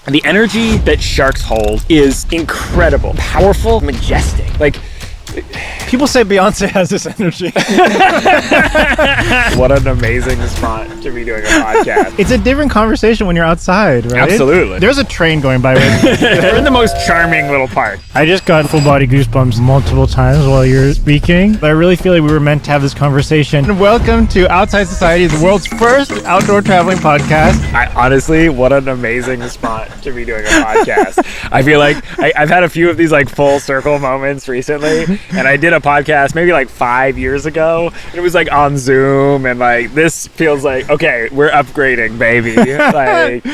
The energy that sharks hold is incredible, powerful, majestic. Like, people say Beyonce has this energy. what an amazing spot to be doing a podcast. It's a different conversation when you're outside, right? Absolutely. There's a train going by. We're in the most charming little park. I just got full body goosebumps multiple times while you're speaking. But I really feel like we were meant to have this conversation. And welcome to Outside Society, the world's first outdoor traveling podcast. Honestly, what an amazing spot to be doing a podcast. I feel like I've had a few of these like full circle moments recently. And I did a podcast maybe like 5 years ago. And it was like on Zoom, and like this feels like, okay, we're upgrading, baby. Like,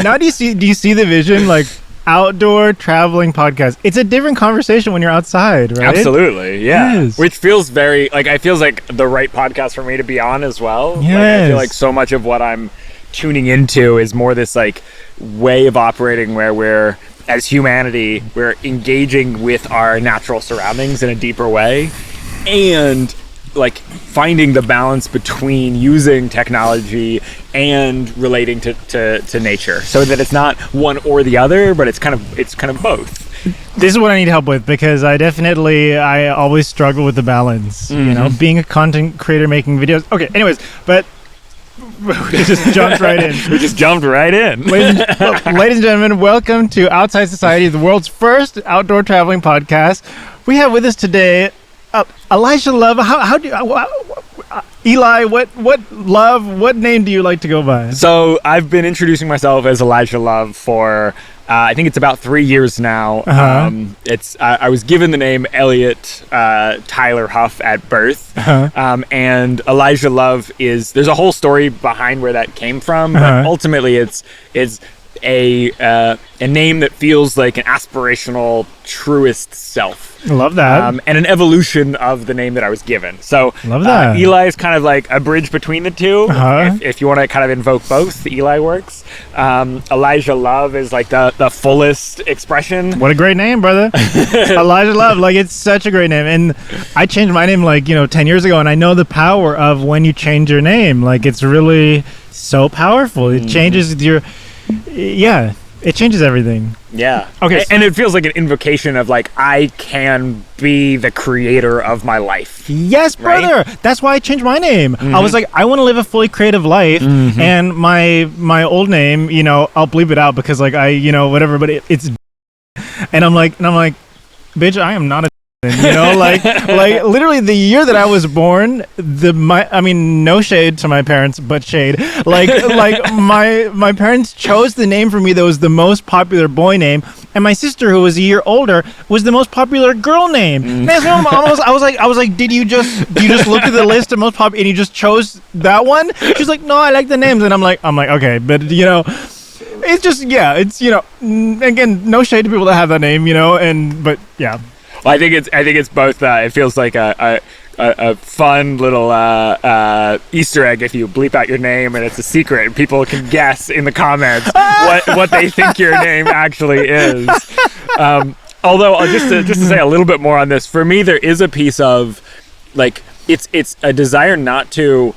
now do you see the vision? Like, outdoor traveling podcast. It's a different conversation when you're outside, right? Absolutely, yeah. Yes. Which feels very like, I feels like the right podcast for me to be on as well. Yes. Like, I feel like so much of what I'm tuning into is more this like way of operating where we're, as humanity, we're engaging with our natural surroundings in a deeper way, and like finding the balance between using technology and relating to nature, so that it's not one or the other, but it's kind of both. This is what I need help with, because I always struggle with the balance. Mm-hmm. You know, being a content creator making videos. Okay, anyways, but we just jumped right in. We just jumped right in. Ladies and gentlemen, welcome to Outside Society, the world's first outdoor traveling podcast. We have with us today Elijah Love. Eli, what name do you like to go by? So I've been introducing myself as Elijah Love for I think it's about 3 years now. I was given the name Elliot Tyler Huff at birth, and Elijah Love there's a whole story behind where that came from, but ultimately it's a name that feels like an aspirational, truest self. Love that. And an evolution of the name that I was given. So love that. Eli is kind of like a bridge between the two. If you want to kind of invoke both, Eli works. Elijah Love is like the fullest expression. What a great name, brother. Elijah Love, like, it's such a great name. And I changed my name 10 years ago, and I know the power of when you change your name. Like, it's really so powerful. It changes it changes everything. Yeah. Okay. And it feels like an invocation of like, I can be the creator of my life. Yes, brother. Right? That's why I changed my name. Mm-hmm. I was like, I want to live a fully creative life. Mm-hmm. And my old name, I'll bleep it out because like whatever, but it's and I'm like, bitch, I am not a like literally the year that I was born, no shade to my parents, but shade. Like my parents chose the name for me that was the most popular boy name, and my sister, who was a year older, was the most popular girl name. And I was like, did you just look at the list of most popular and you just chose that one? She's like, no, I like the names, and I'm like, okay, but it's just again, no shade to people that have that name, but yeah. Well, I think it's both. It feels like a fun little Easter egg if you bleep out your name and it's a secret, and people can guess in the comments what they think your name actually is. Although just to say a little bit more on this, for me there is a piece of like it's a desire not to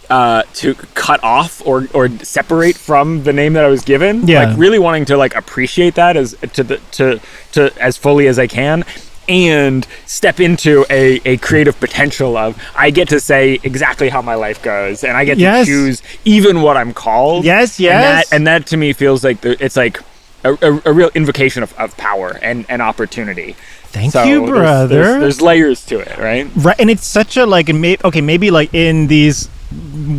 cut off or separate from the name that I was given. Yeah. Like really wanting to like appreciate that as as fully as I can, and step into a creative potential of I get to say exactly how my life goes, and I get to choose even what I'm called. Yes. And that to me feels like it's like a real invocation of power and opportunity. Thank you, brother. There's layers to it, right? Right, and it's such a maybe like in these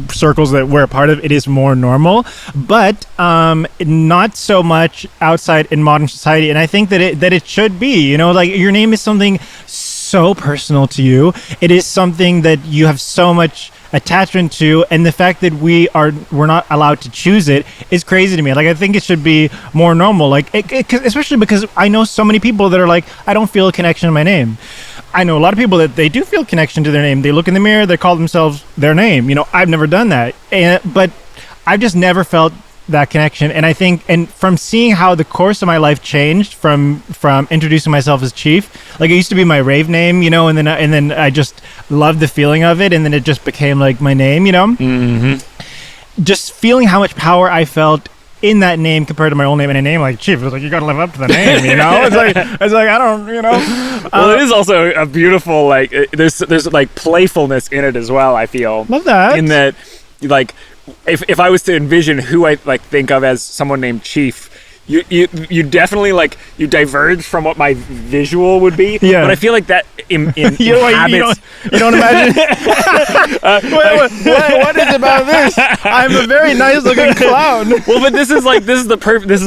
circles that we're a part of, it is more normal, but not so much outside in modern society. And I think that it should be, like your name is something so personal to you. It is something that you have so much attachment to, and the fact that we're not allowed to choose it is crazy to me. Like, I think it should be more normal, like especially because I know so many people that are like, I don't feel a connection to my name. I know a lot of people that they do feel connection to their name. They look in the mirror, they call themselves their name. I've never done that, but I've just never felt that connection. And I think, and from seeing how the course of my life changed from introducing myself as Chief, like it used to be my rave name, and then I just loved the feeling of it, and then it just became like my name, Mm-hmm. Just feeling how much power I felt in that name compared to my old name, and a name like Chief, it was like, you gotta live up to the name, you know? It's like I don't, you know. Well, it is also a beautiful, like, there's like playfulness in it as well, I feel. Love that. In that, like, if I was to envision who I like think of as someone named Chief, you definitely, like, you diverge from what my visual would be. Yeah. But I feel like that inhabits... you don't imagine? What is about this? I'm a very nice looking clown. Well, but this is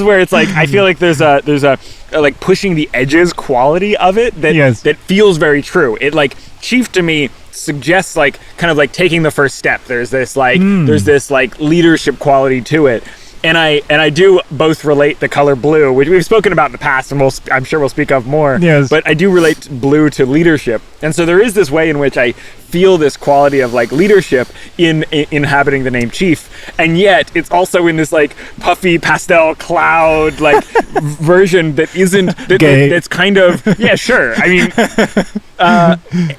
where it's like, I feel like there's a like pushing the edges quality of it that feels very true. It, like, Chief to me suggests, like, kind of like taking the first step. There's this like leadership quality to it. And I do both relate the color blue, which we've spoken about in the past, and I'm sure we'll speak of more. Yes. But I do relate blue to leadership, and so there is this way in which I feel this quality of, like, leadership in inhabiting the name Chief, and yet it's also in this, like, puffy pastel cloud, like, version that isn't that's kind of, yeah, sure. I mean,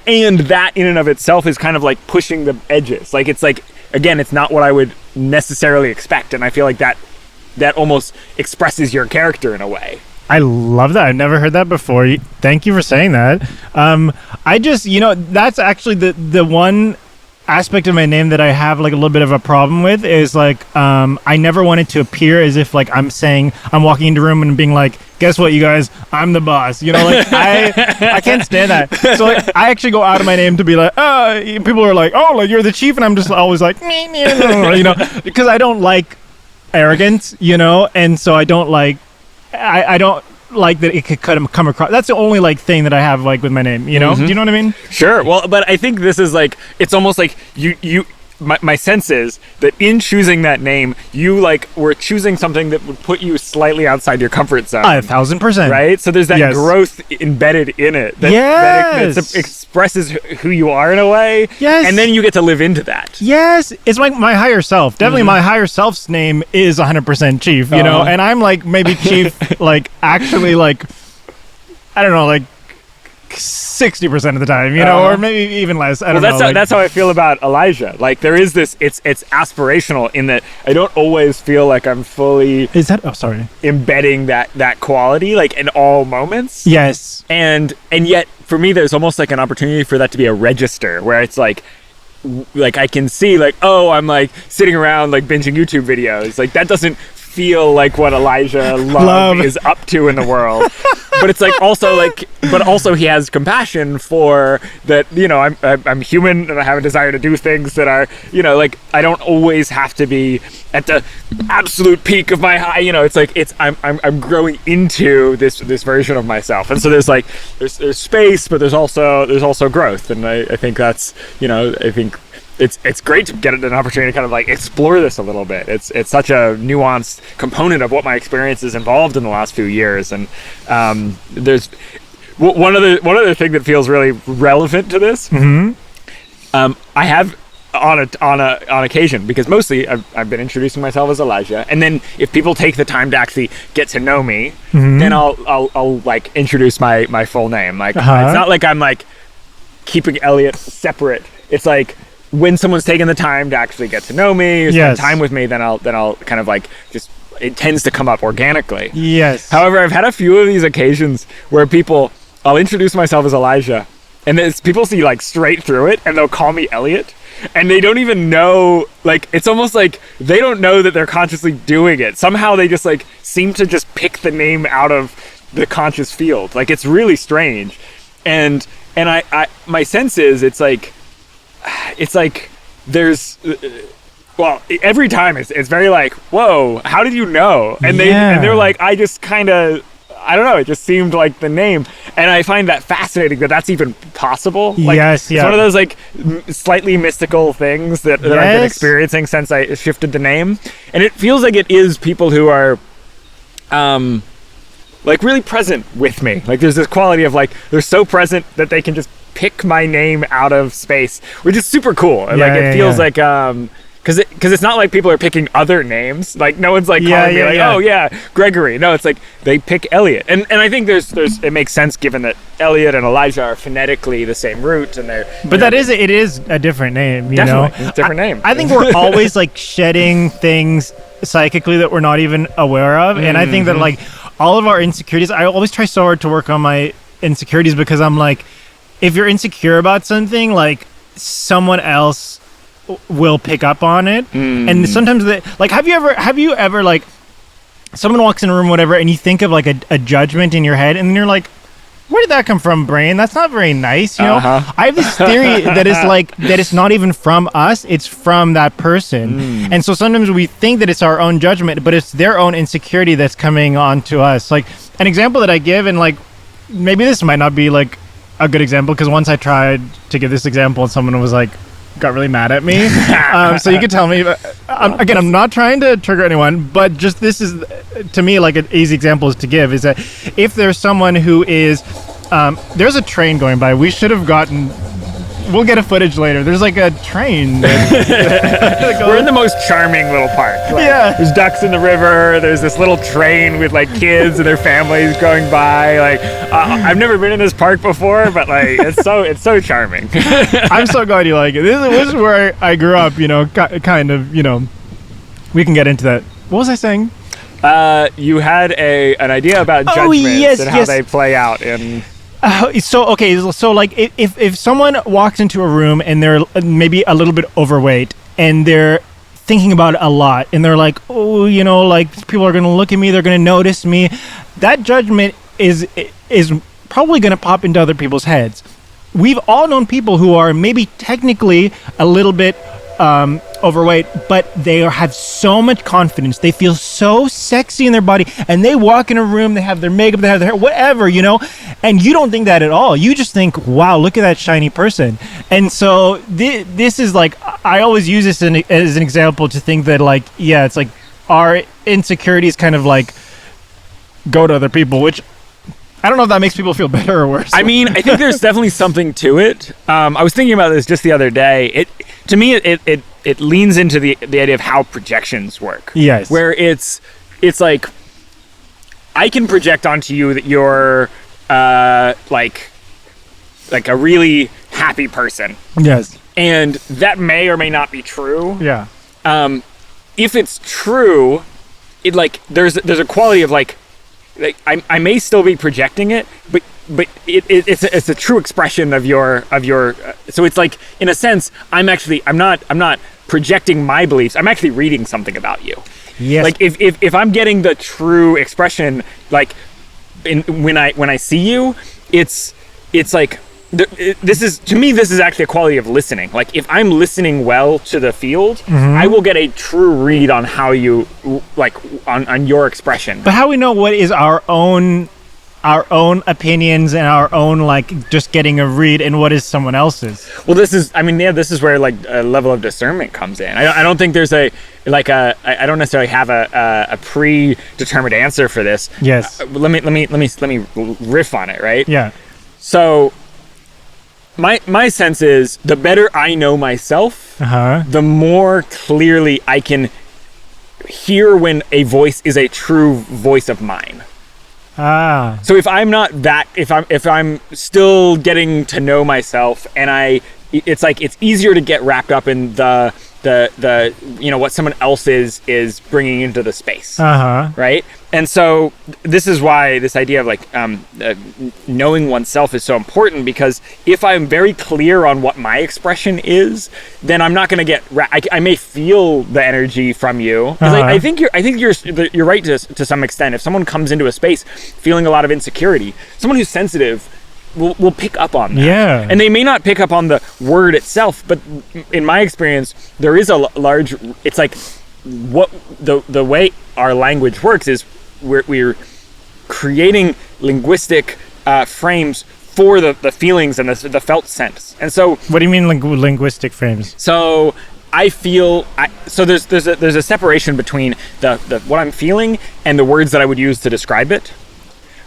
and that in and of itself is kind of like pushing the edges. Like, it's like, again, it's not what I would necessarily expect, and I feel like that almost expresses your character in a way. I love that. I've never heard that before. Thank you for saying that. I just, that's actually the one aspect of my name that I have, like, a little bit of a problem with is, like, I never want it to appear as if, like, I'm walking into a room and being like, guess what, you guys, I'm the boss. Like, I can't stand that. So, like, I actually go out of my name to be like, people are like, oh, like, you're the chief, and I'm just always like, because I don't like arrogance, and so I don't like, I don't like that it could come across. That's the only, like, thing that I have, like, with my name, Do you know what I mean? Sure. Well, but I think this is, like, it's almost like my sense is that in choosing that name, you, like, were choosing something that would put you slightly outside your comfort zone. 1,000%. Right? So there's that growth embedded in it that expresses who you are in a way. Yes. And then you get to live into that. Yes. It's like my higher self. Definitely my higher self's name is 100% Chief, and I'm, like, maybe Chief, like, actually, like, I don't know, like, 60% of the time, or maybe even less. I don't know. That's how I feel about Elijah. Like, there is this, it's aspirational in that I don't always feel like I'm fully embedding that quality, like, in all moments. Yes. And yet for me there's almost like an opportunity for that to be a register where it's like I can see, like, oh, I'm, like, sitting around, like, binging YouTube videos. Like, that doesn't feel like what Elijah Love is up to in the world. But it's like also he has compassion for that, I'm human and I have a desire to do things that are, like, I don't always have to be at the absolute peak of my high, it's like I'm growing into this version of myself. And so there's space, but there's also growth. And I think that's, I think it's great to get an opportunity to kind of, like, explore this a little bit. It's such a nuanced component of what my experience has involved in the last few years. And there's one other thing that feels really relevant to this. I have on occasion, because mostly I've been introducing myself as Elijah, and then if people take the time to actually get to know me, then I'll like introduce my full name. Like, it's not like I'm, like, keeping Elliot separate. It's like, when someone's taken the time to actually get to know me or spend time with me, then I'll kind of, like, just, it tends to come up organically. Yes. However, I've had a few of these occasions where I'll introduce myself as Elijah, and then people see, like, straight through it, and they'll call me Elliot, and they don't even know, like, it's almost like they don't know that they're consciously doing it. Somehow they just, like, seem to just pick the name out of the conscious field. Like, it's really strange. And I my sense is it's like there's well, every time it's very like, whoa, how did you know? And they're like, I just kind of, I don't know, it just seemed like the name. And I find that fascinating that that's even possible. Like, it's one of those, like, slightly mystical things that I've been experiencing since I shifted the name. And it feels like it is people who are like, really present with me. Like, there's this quality of, like, they're so present that they can just pick my name out of space, which is super cool. It feels like because it's not like people are picking other names. Like, no one's, like, calling me like, oh yeah, Gregory. No, it's like they pick Elliot, and I think there's it makes sense given that Elliot and Elijah are phonetically the same root, and they're. But it is a different name. Definitely, it's a different name. I think we're always, like, shedding things psychically that we're not even aware of. And I think that like all of our insecurities, I always try so hard to work on my insecurities because I'm like, if you're insecure about something, like someone else will pick up on it. And sometimes like, have you ever like someone walks in a room, whatever, and you think of like a judgment in your head and then you're like, where did that come from, brain? That's not very nice, you know? I have this theory that is like, that it's not even from us, it's from that person. And so sometimes we think that it's our own judgment, but it's their own insecurity that's coming on to us. Like an example that I give, and like, maybe this might not be like a good example, because once I tried to give this example and someone was like, got really mad at me. So you could tell me, again, I'm not trying to trigger anyone, but just this is, to me, like an easy example to give is that if there's someone who is, there's a train going by, we should have gotten, we'll get a footage later. There's like a train. We're in the most charming little park. Like, there's ducks in the river. There's this little train with like kids and their families going by. Like, I've never been in this park before, but like, it's so charming. I'm so glad you like it. This is where I grew up. You know, kind of. You know, we can get into that. What was I saying? You had an idea about judgments and how they play out in. So like if someone walks into a room and they're maybe a little bit overweight and they're thinking about it a lot and they're like, oh, you know, like people are going to look at me, they're going to notice me, that judgment is probably going to pop into other people's heads. We've all known people who are maybe technically a little bit overweight, but they have so much confidence, they feel so sexy in their body, and they walk in a room, they have their makeup, they have their hair, whatever, you know, and you don't think that at all. You just think, wow, look at that shiny person. And so this is like, I always use this as an example to think that like, yeah, it's like our insecurities kind of like go to other people, which I don't know if that makes people feel better or worse. I mean, I think there's definitely something to it. I was thinking about this just the other day. To me, it leans into the idea of how projections work. Yes. Where it's like, I can project onto you that you're like a really happy person. Yes. And that may or may not be true. Yeah. If it's true, it like there's a quality of like I may still be projecting it, but it's a true expression of your so it's like, in a sense, I'm not projecting my beliefs, I'm actually reading something about you. Yes. Like if I'm getting the true expression, like when I see you, it's like this is actually a quality of listening. Like if I'm listening well to the field, I will get a true read on how you like on your expression. But how we know what is our own opinions and our own like just getting a read and what is someone else's? Well, this is where like a level of discernment comes in. I don't think there's I don't necessarily have a predetermined answer for this. Yes. Let me riff on it, right? Yeah. So my sense is the better I know myself, the more clearly I can hear when a voice is a true voice of mine. So if I'm not that, if I'm still getting to know myself, and it's like it's easier to get wrapped up in the you know what someone else is bringing into the space, right? And so this is why this idea of like knowing oneself is so important, because if I'm very clear on what my expression is, then I'm not going to get I may feel the energy from you, because I think you're right to some extent. If someone comes into a space feeling a lot of insecurity, someone who's sensitive will pick up on that. Yeah. And they may not pick up on the word itself, but in my experience, there is a large, it's like what the way our language works is we're creating linguistic frames for the feelings and the felt sense. And so what do you mean linguistic frames? So I feel so there's a separation between the what I'm feeling and the words that I would use to describe it.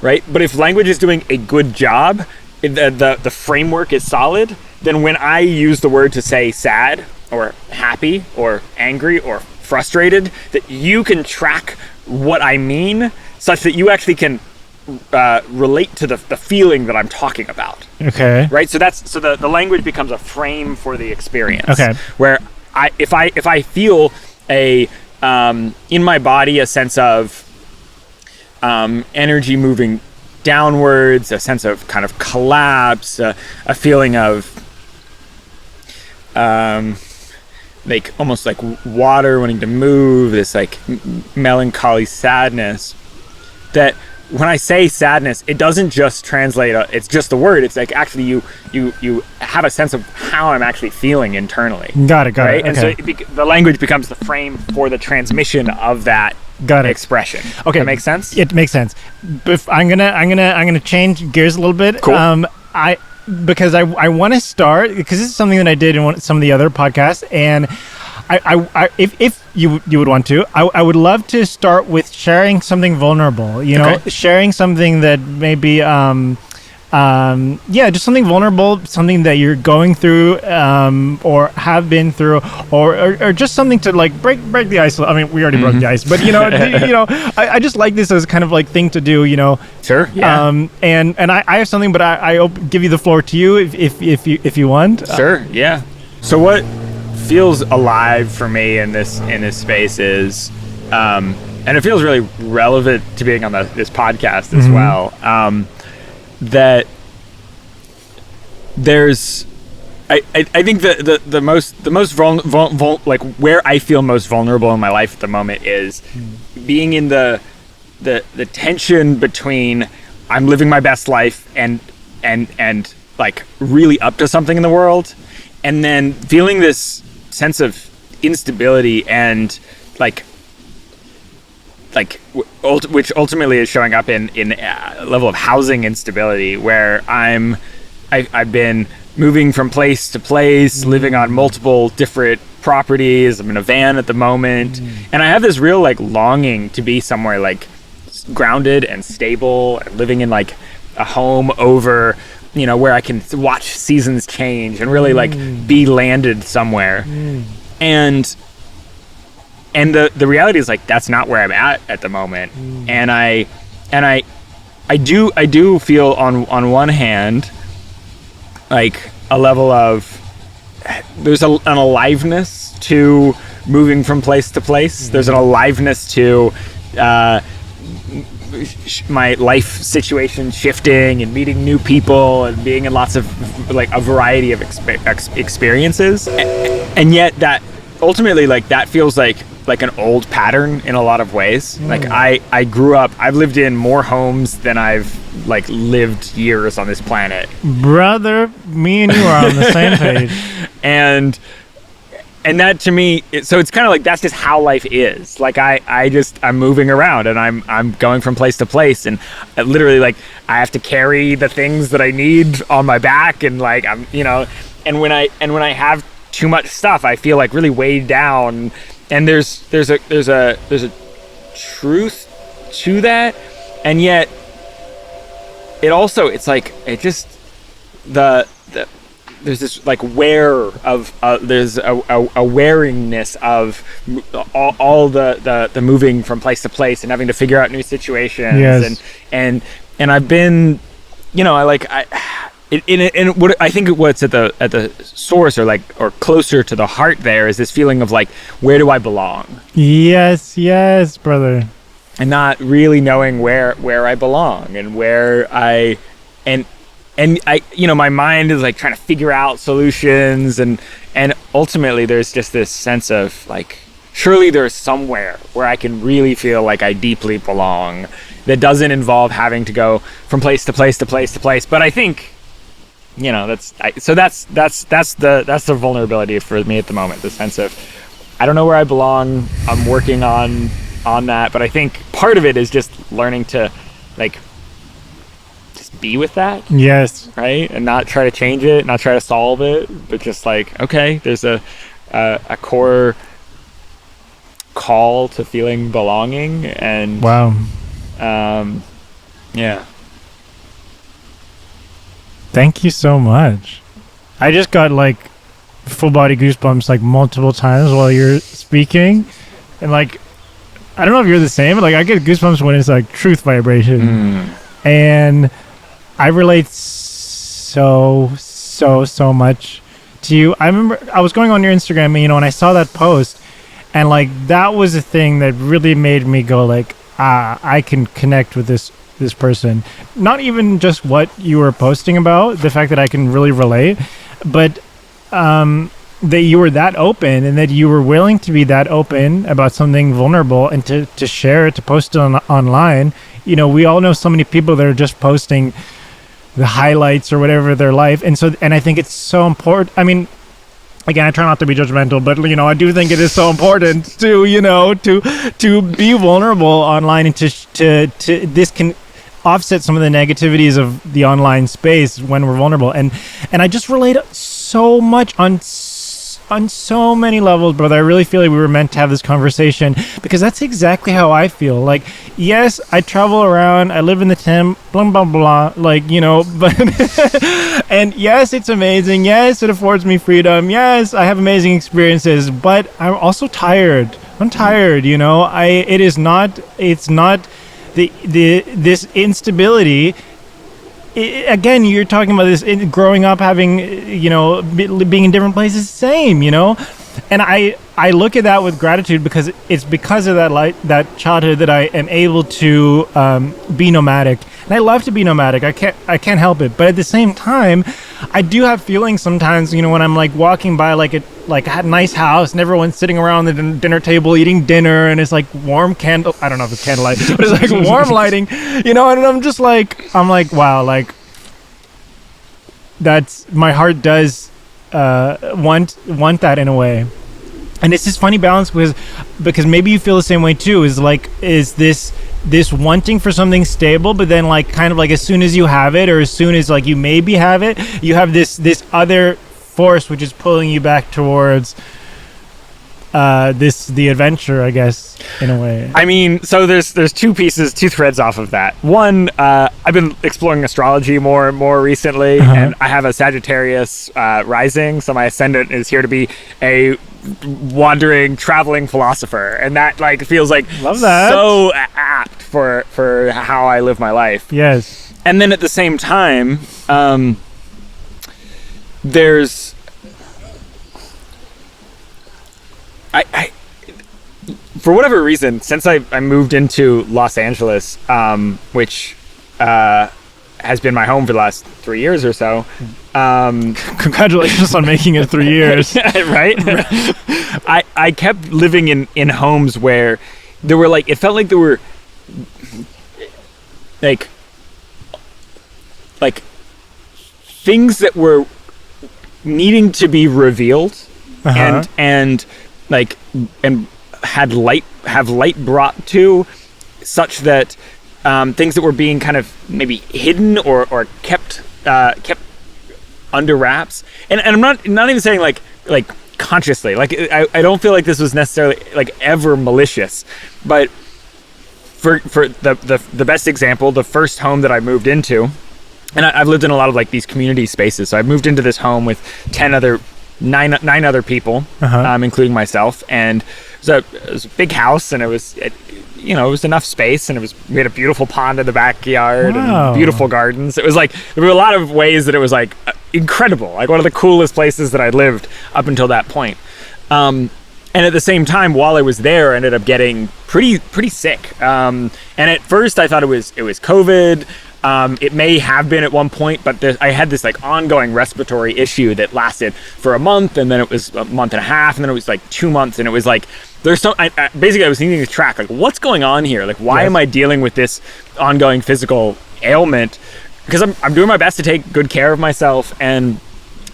Right? But if language is doing a good job, the framework is solid, then when I use the word to say sad or happy or angry or frustrated, that you can track what I mean such that you actually can relate to the feeling that I'm talking about. Okay. Right? So the language becomes a frame for the experience. Okay. Where if I feel a in my body a sense of energy moving downwards, a sense of kind of collapse, a feeling of like almost like water wanting to move, this like melancholy sadness. That when I say sadness, it doesn't just translate, it's just the word. It's like actually you have a sense of how I'm actually feeling internally. Got it. Right? Okay. And so the language becomes the frame for the transmission of that expression. Okay. That makes sense? It makes sense. I'm gonna change gears a little bit. Cool. Because I want to start, because this is something that I did in some of the other podcasts, and if you would want to, I would love to start with sharing something vulnerable. You know, sharing something that maybe just something vulnerable, something that you're going through, or have been through, or just something to like break the ice. I mean, we already broke the ice, but I just like this as kind of like thing to do. Sure. Yeah. And I have something, but I give you the floor to you if you want. Sure. Yeah. So what feels alive for me in this space is, and it feels really relevant to being on this podcast as well. That there's, I think the most vulnerable, like where I feel most vulnerable in my life at the moment is being in the tension between I'm living my best life and like really up to something in the world, and then feeling this sense of instability and which ultimately is showing up in a level of housing instability, where I've been moving from place to place, living on multiple different properties. I'm in a van at the moment, and I have this real like longing to be somewhere like grounded and stable, and living in like a home over, where I can watch seasons change and really like be landed somewhere. And the reality is like that's not where I'm at the moment. And I do feel on one hand like a level of there's an aliveness to moving from place to place. There's an aliveness to my life situation shifting and meeting new people and being in lots of like a variety of experiences, and yet that ultimately like that feels like an old pattern in a lot of ways. Like I grew up, I've lived in more homes than I've like lived years on this planet. Brother, me and you are on the same page. And that to me, so it's kind of like that's just how life is. Like I'm moving around and I'm going from place to place, and literally like I have to carry the things that I need on my back, and like I'm and when I have too much stuff, I feel like really weighed down. And there's a truth to that, and yet it's there's this like there's a weariness of all the moving from place to place and having to figure out new situations. Yes. and I've been what I think what's at the source or closer to the heart there is this feeling of like, where do I belong? Yes, brother. And not really knowing where I belong and where I my mind is like trying to figure out solutions, and ultimately there's just this sense of like, surely there's somewhere where I can really feel like I deeply belong, that doesn't involve having to go from place to place to place to place. But I think that's the vulnerability for me at the moment, the sense of I don't know where I belong. I'm working on that, but I think part of it is just learning to like just be with that. Yes. Right? And not try to change it, not try to solve it, but just like, okay, there's a core call to feeling belonging, and wow. Yeah. Thank you so much. I just got like full body goosebumps like multiple times while you're speaking, and like I don't know if you're the same, but like I get goosebumps when it's like truth vibration, and I relate so much to you. I remember I was going on your Instagram, and I saw that post, And like that was a thing that really made me go like, I can connect with this person. Not even just what you were posting about, the fact that I can really relate, but that you were that open and that you were willing to be that open about something vulnerable and to share it, to post it online. You know, we all know so many people that are just posting the highlights or whatever of their life. And I think it's so important. I mean, again, I try not to be judgmental, but you know, I do think it is so important to, you know, to be vulnerable online, and to this can offset some of the negativities of the online space when we're vulnerable. And I just relate so much on so many levels, brother. I really feel like we were meant to have this conversation, because that's exactly how I feel. Like, yes, I travel around, I live in the Tim, blah, blah, blah, like, you know, but, and yes, it's amazing. Yes, it affords me freedom. Yes, I have amazing experiences, but I'm also tired. I'm tired, you know, it's not this instability. Again, you're talking about this growing up, having, you know, being in different places, same, you know, and I look at that with gratitude, because it's because of that childhood that I am able to be nomadic, and I love to be nomadic. I can't help it, but at the same time, I do have feelings sometimes, you know, when I'm like walking by like a nice house and everyone's sitting around the dinner table eating dinner, and it's like warm candle. I don't know if it's candlelight, but it's like warm lighting, you know, and I'm like, wow, like that's, my heart does want that in a way. And it's this funny balance because maybe you feel the same way too, is this wanting for something stable, but then like kind of like as soon as you have it, or as soon as like you maybe have it, you have this other force which is pulling you back towards the adventure, I guess, in a way. I mean, so there's two threads off of that. One, I've been exploring astrology more and more recently, and I have a Sagittarius rising, so my ascendant is here to be a wandering, traveling philosopher, and that like feels like so apt for how I live my life. Yes. And then at the same time, there's I for whatever reason, since I moved into Los Angeles, which has been my home for the last 3 years or so. Congratulations on making it 3 years. Right? I kept living in homes where there were like, it felt like there were like things that were needing to be revealed, and have light brought to, such that things that were being kind of maybe hidden or kept under wraps. And I'm not even saying like consciously. Like I don't feel like this was necessarily like ever malicious, but for the best example, the first home that I moved into, and I've lived in a lot of like these community spaces. So I moved into this home with nine other people, including myself, and it was a big house, and it was enough space, and we had a beautiful pond in the backyard. Wow. And beautiful gardens. It was like, there were a lot of ways that it was like incredible, like one of the coolest places that I lived up until that point. And at the same time, while I was there, I ended up getting pretty sick. And at first I thought it was COVID. It may have been at one point, but I had this like ongoing respiratory issue that lasted for a month, and then it was a month and a half, and then it was like 2 months, and it was like, basically I was needing to track, like, what's going on here? Like, why am I dealing with this ongoing physical ailment? Because I'm doing my best to take good care of myself, and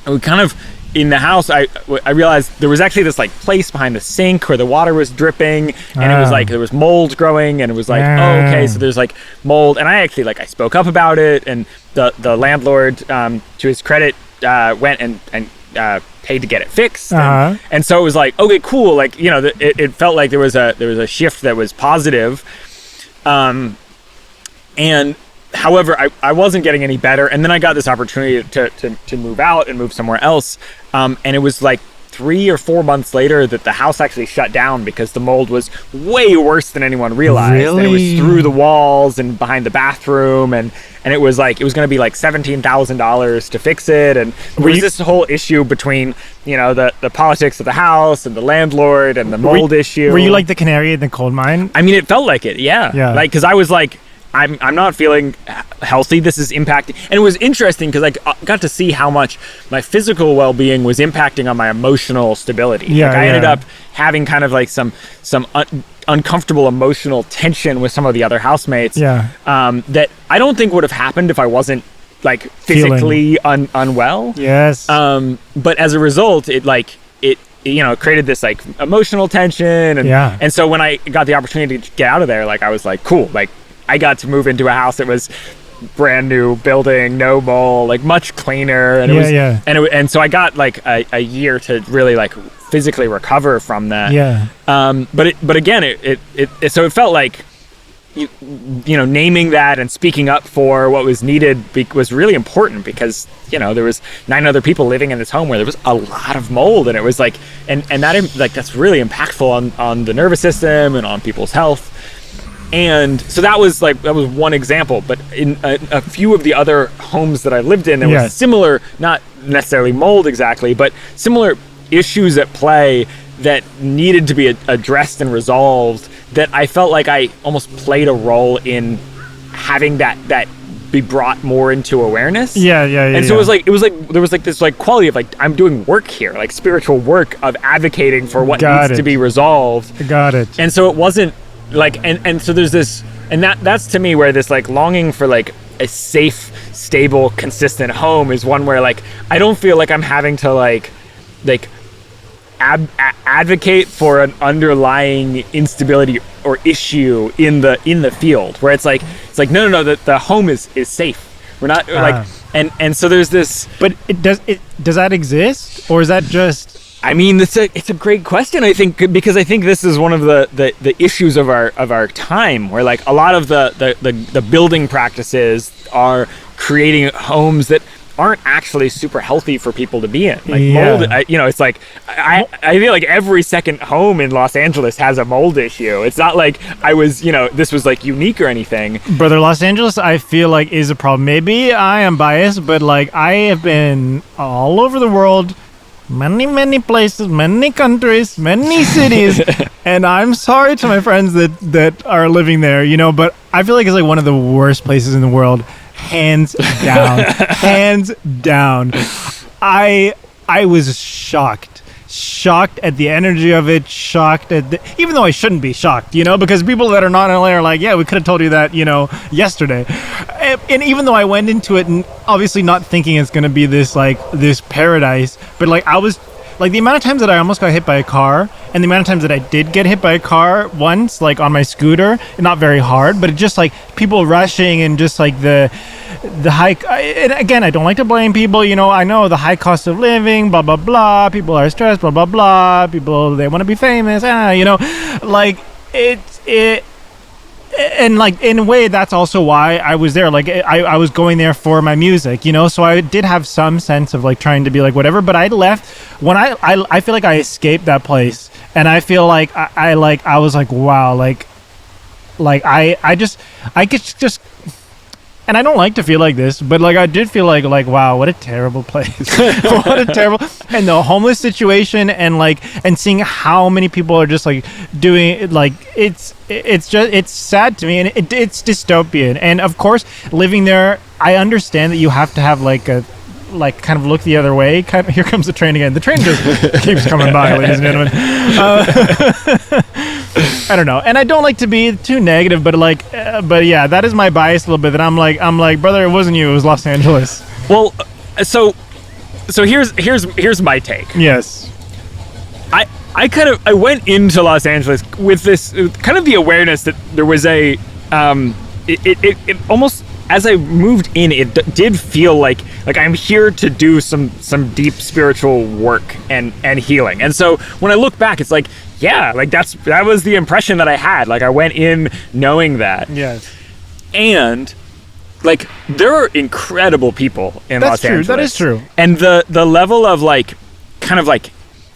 we kind of, in the house, I realized there was actually this like place behind the sink where the water was dripping, and it was like there was mold growing, and it was like, oh, okay, so there's like mold. And I actually I spoke up about it, and the landlord, to his credit, went and paid to get it fixed. And so it was like, okay, cool. Like, it felt like there was a shift that was positive. And however, I wasn't getting any better, and then I got this opportunity to move out and move somewhere else, and it was like 3 or 4 months later that the house actually shut down because the mold was way worse than anyone realized. Really? And it was through the walls and behind the bathroom, and it was like, it was going to be like $17,000 to fix it. And there was this whole issue between, you know, the politics of the house and the landlord and the mold issue. Were you like the canary in the coal mine? I mean, it felt like it, yeah. Like, because I was like, I'm not feeling healthy. This is impacting. And it was interesting because I got to see how much my physical well-being was impacting on my emotional stability. Yeah, like I ended up having kind of like some uncomfortable emotional tension with some of the other housemates. That I don't think would have happened if I wasn't like physically unwell. Yes. But as a result, it you know, created this like emotional tension. And so when I got the opportunity to get out of there, like I was like, cool, like I got to move into a house that was brand new building, no mold, like much cleaner. And and so I got like a year to really like physically recover from that. But again, it so it felt like, you know, naming that and speaking up for what was needed was really important, because, you know, there was 9 other people living in this home where there was a lot of mold, and it was like, and that, like, that's really impactful on the nervous system and on people's health. And so that was one example, but in a few of the other homes that I lived in, there was similar, not necessarily mold exactly, but similar issues at play that needed to be addressed and resolved, that I felt like I almost played a role in having that be brought more into awareness. And so it was like there was like this like quality of like, I'm doing work here, like spiritual work of advocating for what needs to be resolved. Got it. And so it wasn't like, and so there's this, and that's to me where this like longing for like a safe, stable, consistent home is one where like I don't feel like I'm having to like advocate for an underlying instability or issue in the field, where it's like no the home is safe. We're not like, and so there's this. But does that exist, or is that just? I mean, it's a great question, I think, because I think this is one of the issues of our time, where like a lot of the building practices are creating homes that aren't actually super healthy for people to be in. Like mold, you know, it's like I feel like every second home in Los Angeles has a mold issue. It's not like I was, you know, this was like unique or anything. Brother, Los Angeles, I feel like is a problem. Maybe I am biased, but like I have been all over the world, many places, many countries, many cities, and I'm sorry to my friends that are living there, you know, but I feel like it's like one of the worst places in the world. Hands down. Hands down. I was shocked at the energy of it, shocked at even though I shouldn't be shocked, you know, because people that are not in LA are like, yeah, we could have told you that, you know, yesterday. And even though I went into it and obviously not thinking it's going to be this paradise, but like I was like, the amount of times that I almost got hit by a car and the amount of times that I did get hit by a car once, like on my scooter, not very hard, but it just like people rushing and just like the high, and again, I don't like to blame people, you know, I know the high cost of living, blah, blah, blah, people are stressed, blah, blah, blah, people, they want to be famous, you know, like and like in a way that's also why I was there. Like I was going there for my music, you know, so I did have some sense of like trying to be like whatever, but I left when I feel like I escaped that place, and I feel like I was like, wow, like I could just, and I don't like to feel like this, but like I did feel like wow, what a terrible place. What a terrible, and the homeless situation, and seeing how many people are just like doing it, like it's sad to me, and it's dystopian. And of course, living there, I understand that you have to have like kind of look the other way. Here comes the train again. The train just keeps coming by, ladies and gentlemen. I don't know, and I don't like to be too negative, but but yeah, that is my bias a little bit. That I'm like, brother, it wasn't you, it was Los Angeles. Well, so here's my take. Yes, I went into Los Angeles with this kind of the awareness that there was it almost, as I moved in, it did feel like I'm here to do some deep spiritual work and healing. And so when I look back, it's like, yeah, like that was the impression that I had. Like I went in knowing that. Yes. And like there are incredible people in Los Angeles. That is true. And the level of like kind of like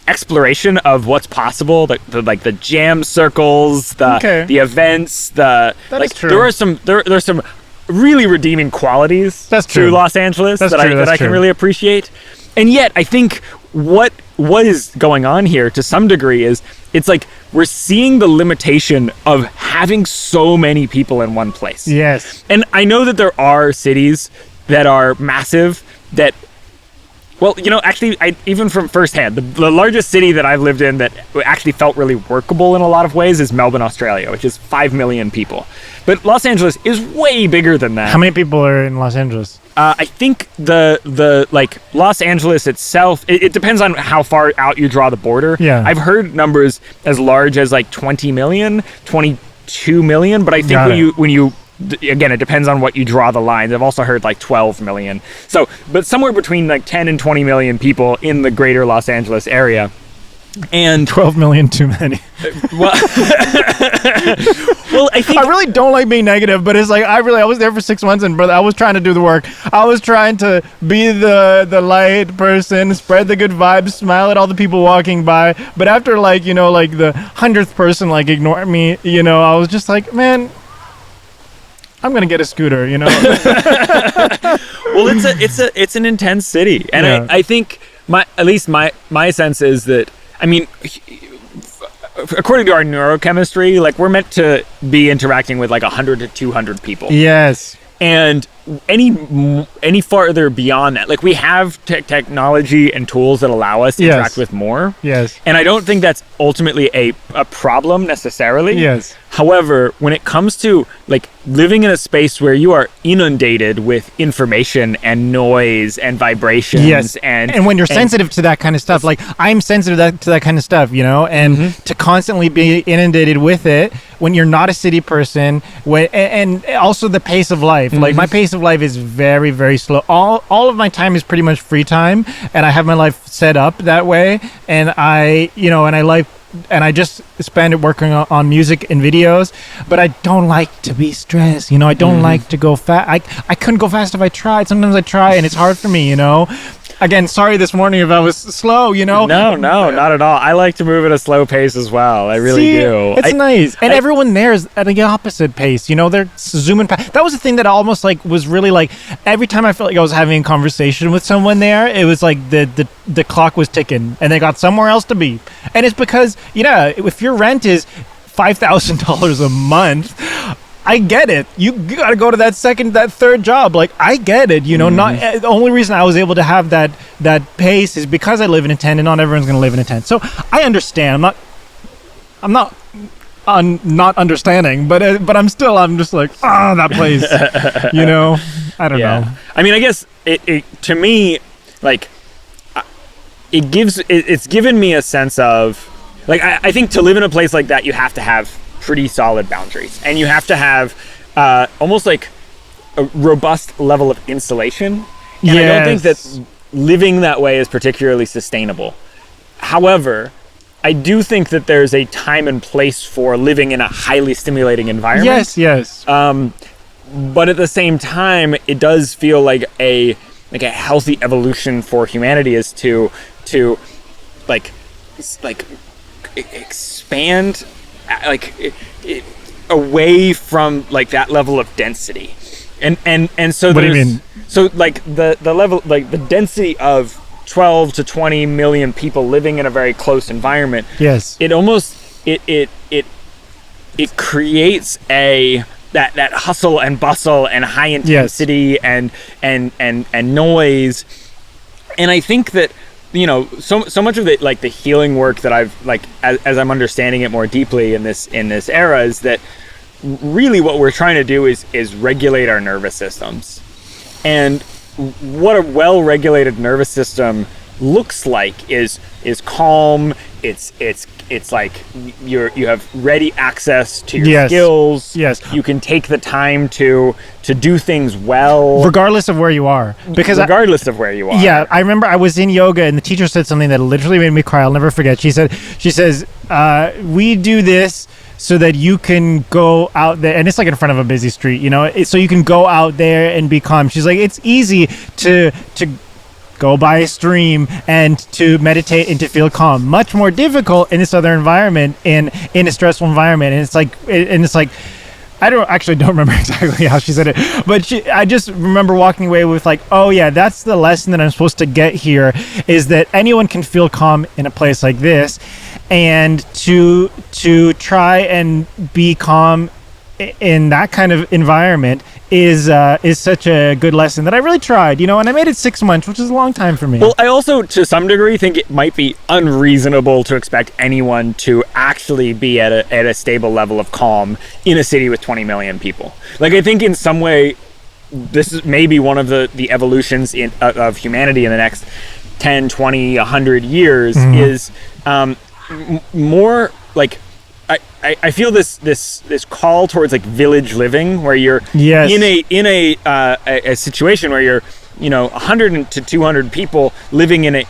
exploration of what's possible, the jam circles, the events, That is true. there's some really redeeming qualities to Los Angeles that I can really appreciate. And yet I think what is going on here to some degree is it's like we're seeing the limitation of having so many people in one place. Yes. And I know that there are cities that are massive that, well, actually, even from firsthand, the largest city that I've lived in that actually felt really workable in a lot of ways is Melbourne, Australia, which is 5 million people. But Los Angeles is way bigger than that. How many people are in Los Angeles? I think the Los Angeles itself, it depends on how far out you draw the border. Yeah. I've heard numbers as large as 20 million, 22 million, but I think when you again, it depends on what you draw the lines. I've also heard 12 million. So, but somewhere between 10 and 20 million people in the greater Los Angeles area. And 12 million too many. Well, I think I really don't like being negative, but it's I was there for 6 months, and brother, I was trying to do the work. I was trying to be the light person, spread the good vibes, smile at all the people walking by. But after the 100th person ignore me, I was just man, I'm gonna get a scooter, Well, it's an intense city, and yeah. I think my sense is that, I mean, according to our neurochemistry, we're meant to be interacting with 100 to 200 people. Yes. And any farther beyond that, we have technology and tools that allow us to interact with more. Yes. And I don't think that's ultimately a problem necessarily. Yes. However, when it comes to living in a space where you are inundated with information and noise and vibrations, yes, and when you're sensitive to that kind of stuff, I'm sensitive to that kind of stuff, and to constantly be inundated with it when you're not a city person, and also the pace of life. My pace of life is very, very slow. All of my time is pretty much free time, and I have my life set up that way, and I just spend it working on music and videos, but I don't like to be stressed. I don't like to go fast. I couldn't go fast if I tried. Sometimes I try, and it's hard for me. Again, sorry this morning if I was slow. No, not at all. I like to move at a slow pace as well. I really do. It's nice, and everyone there is at the opposite pace. They're zooming past. That was the thing that almost was really every time I felt like I was having a conversation with someone there, it was the clock was ticking, and they got somewhere else to be. And it's because if your rent is $5,000 a month, I get it. You got to go to that third job. I get it. Not the only reason I was able to have that pace is because I live in a tent, and not everyone's going to live in a tent. So I understand. I'm not understanding, but I'm just that place. I don't know. I mean, I guess it to me, it's given me a sense of I think to live in a place like that, you have to have pretty solid boundaries, and you have to have almost a robust level of insulation. And I don't think that living that way is particularly sustainable. However, I do think that there's a time and place for living in a highly stimulating environment. Yes. But at the same time, it does feel like a healthy evolution for humanity is to expand away from that level of density, and so what do you mean? So the level, the density of 12 to 20 million people living in a very close environment. Yes. It almost it creates that hustle and bustle and high intensity and noise, and I think that so much of it, the healing work that I've as I'm understanding it more deeply in this era, is that really what we're trying to do is regulate our nervous systems. And what a well-regulated nervous system looks like is calm. It's you have ready access to your skills. Yes. You can take the time to do things well, regardless of where you are. Of where you are. Yeah, I remember I was in yoga, and the teacher said something that literally made me cry. I'll never forget. She says, we do this so that you can go out there, and it's in front of a busy street, so you can go out there and be calm. She's like, it's easy to go by a stream and to meditate and to feel calm. Much more difficult in this other environment, in a stressful environment. And it's like, I don't remember exactly how she said it, but I just remember walking away with like, oh yeah, that's the lesson that I'm supposed to get here, is that anyone can feel calm in a place like this, and to try and be calm in that kind of environment is such a good lesson that I really tried, and I made it 6 months, which is a long time for me. Well, I also, to some degree, think it might be unreasonable to expect anyone to actually be at a stable level of calm in a city with 20 million people. Like, I think in some way, this is maybe one of the evolutions of humanity in the next 10, 20, 100 years is more like, I feel this call towards like village living, where you're in a situation where you're 100 to 200 people living in a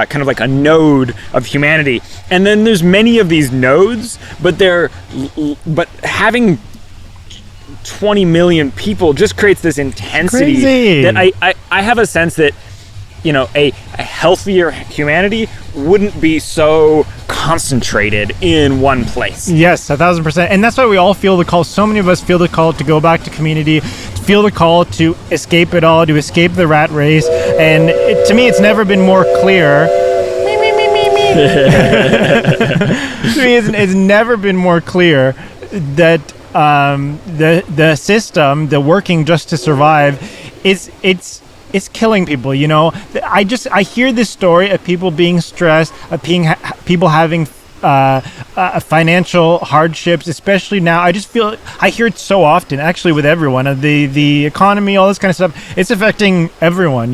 kind of like a node of humanity, and then there's many of these nodes, but having 20 million people just creates this intensity. Crazy. That I have a sense that a healthier humanity wouldn't be so concentrated in one place. Yes, 1,000%. And that's why we all feel the call. So many of us feel the call to go back to community, feel the call to escape it all, to escape the rat race. And to me, it's never been more clear. To me, it's never been more clear that the system, the working just to survive, it's killing people. I hear this story of people being stressed, of people having financial hardships, especially now. I hear it so often, actually, with everyone. The economy, all this kind of stuff, it's affecting everyone,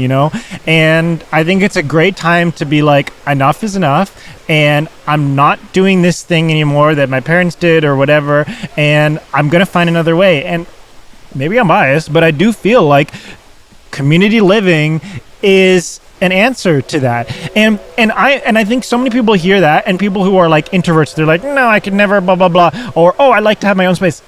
And I think it's a great time to be like, enough is enough, and I'm not doing this thing anymore that my parents did or whatever, and I'm gonna find another way. And maybe I'm biased, but I do feel like community living is an answer to that, and I think so many people hear that, and people who are like introverts, they're like, no, I could never, blah blah blah, or oh, I like to have my own space.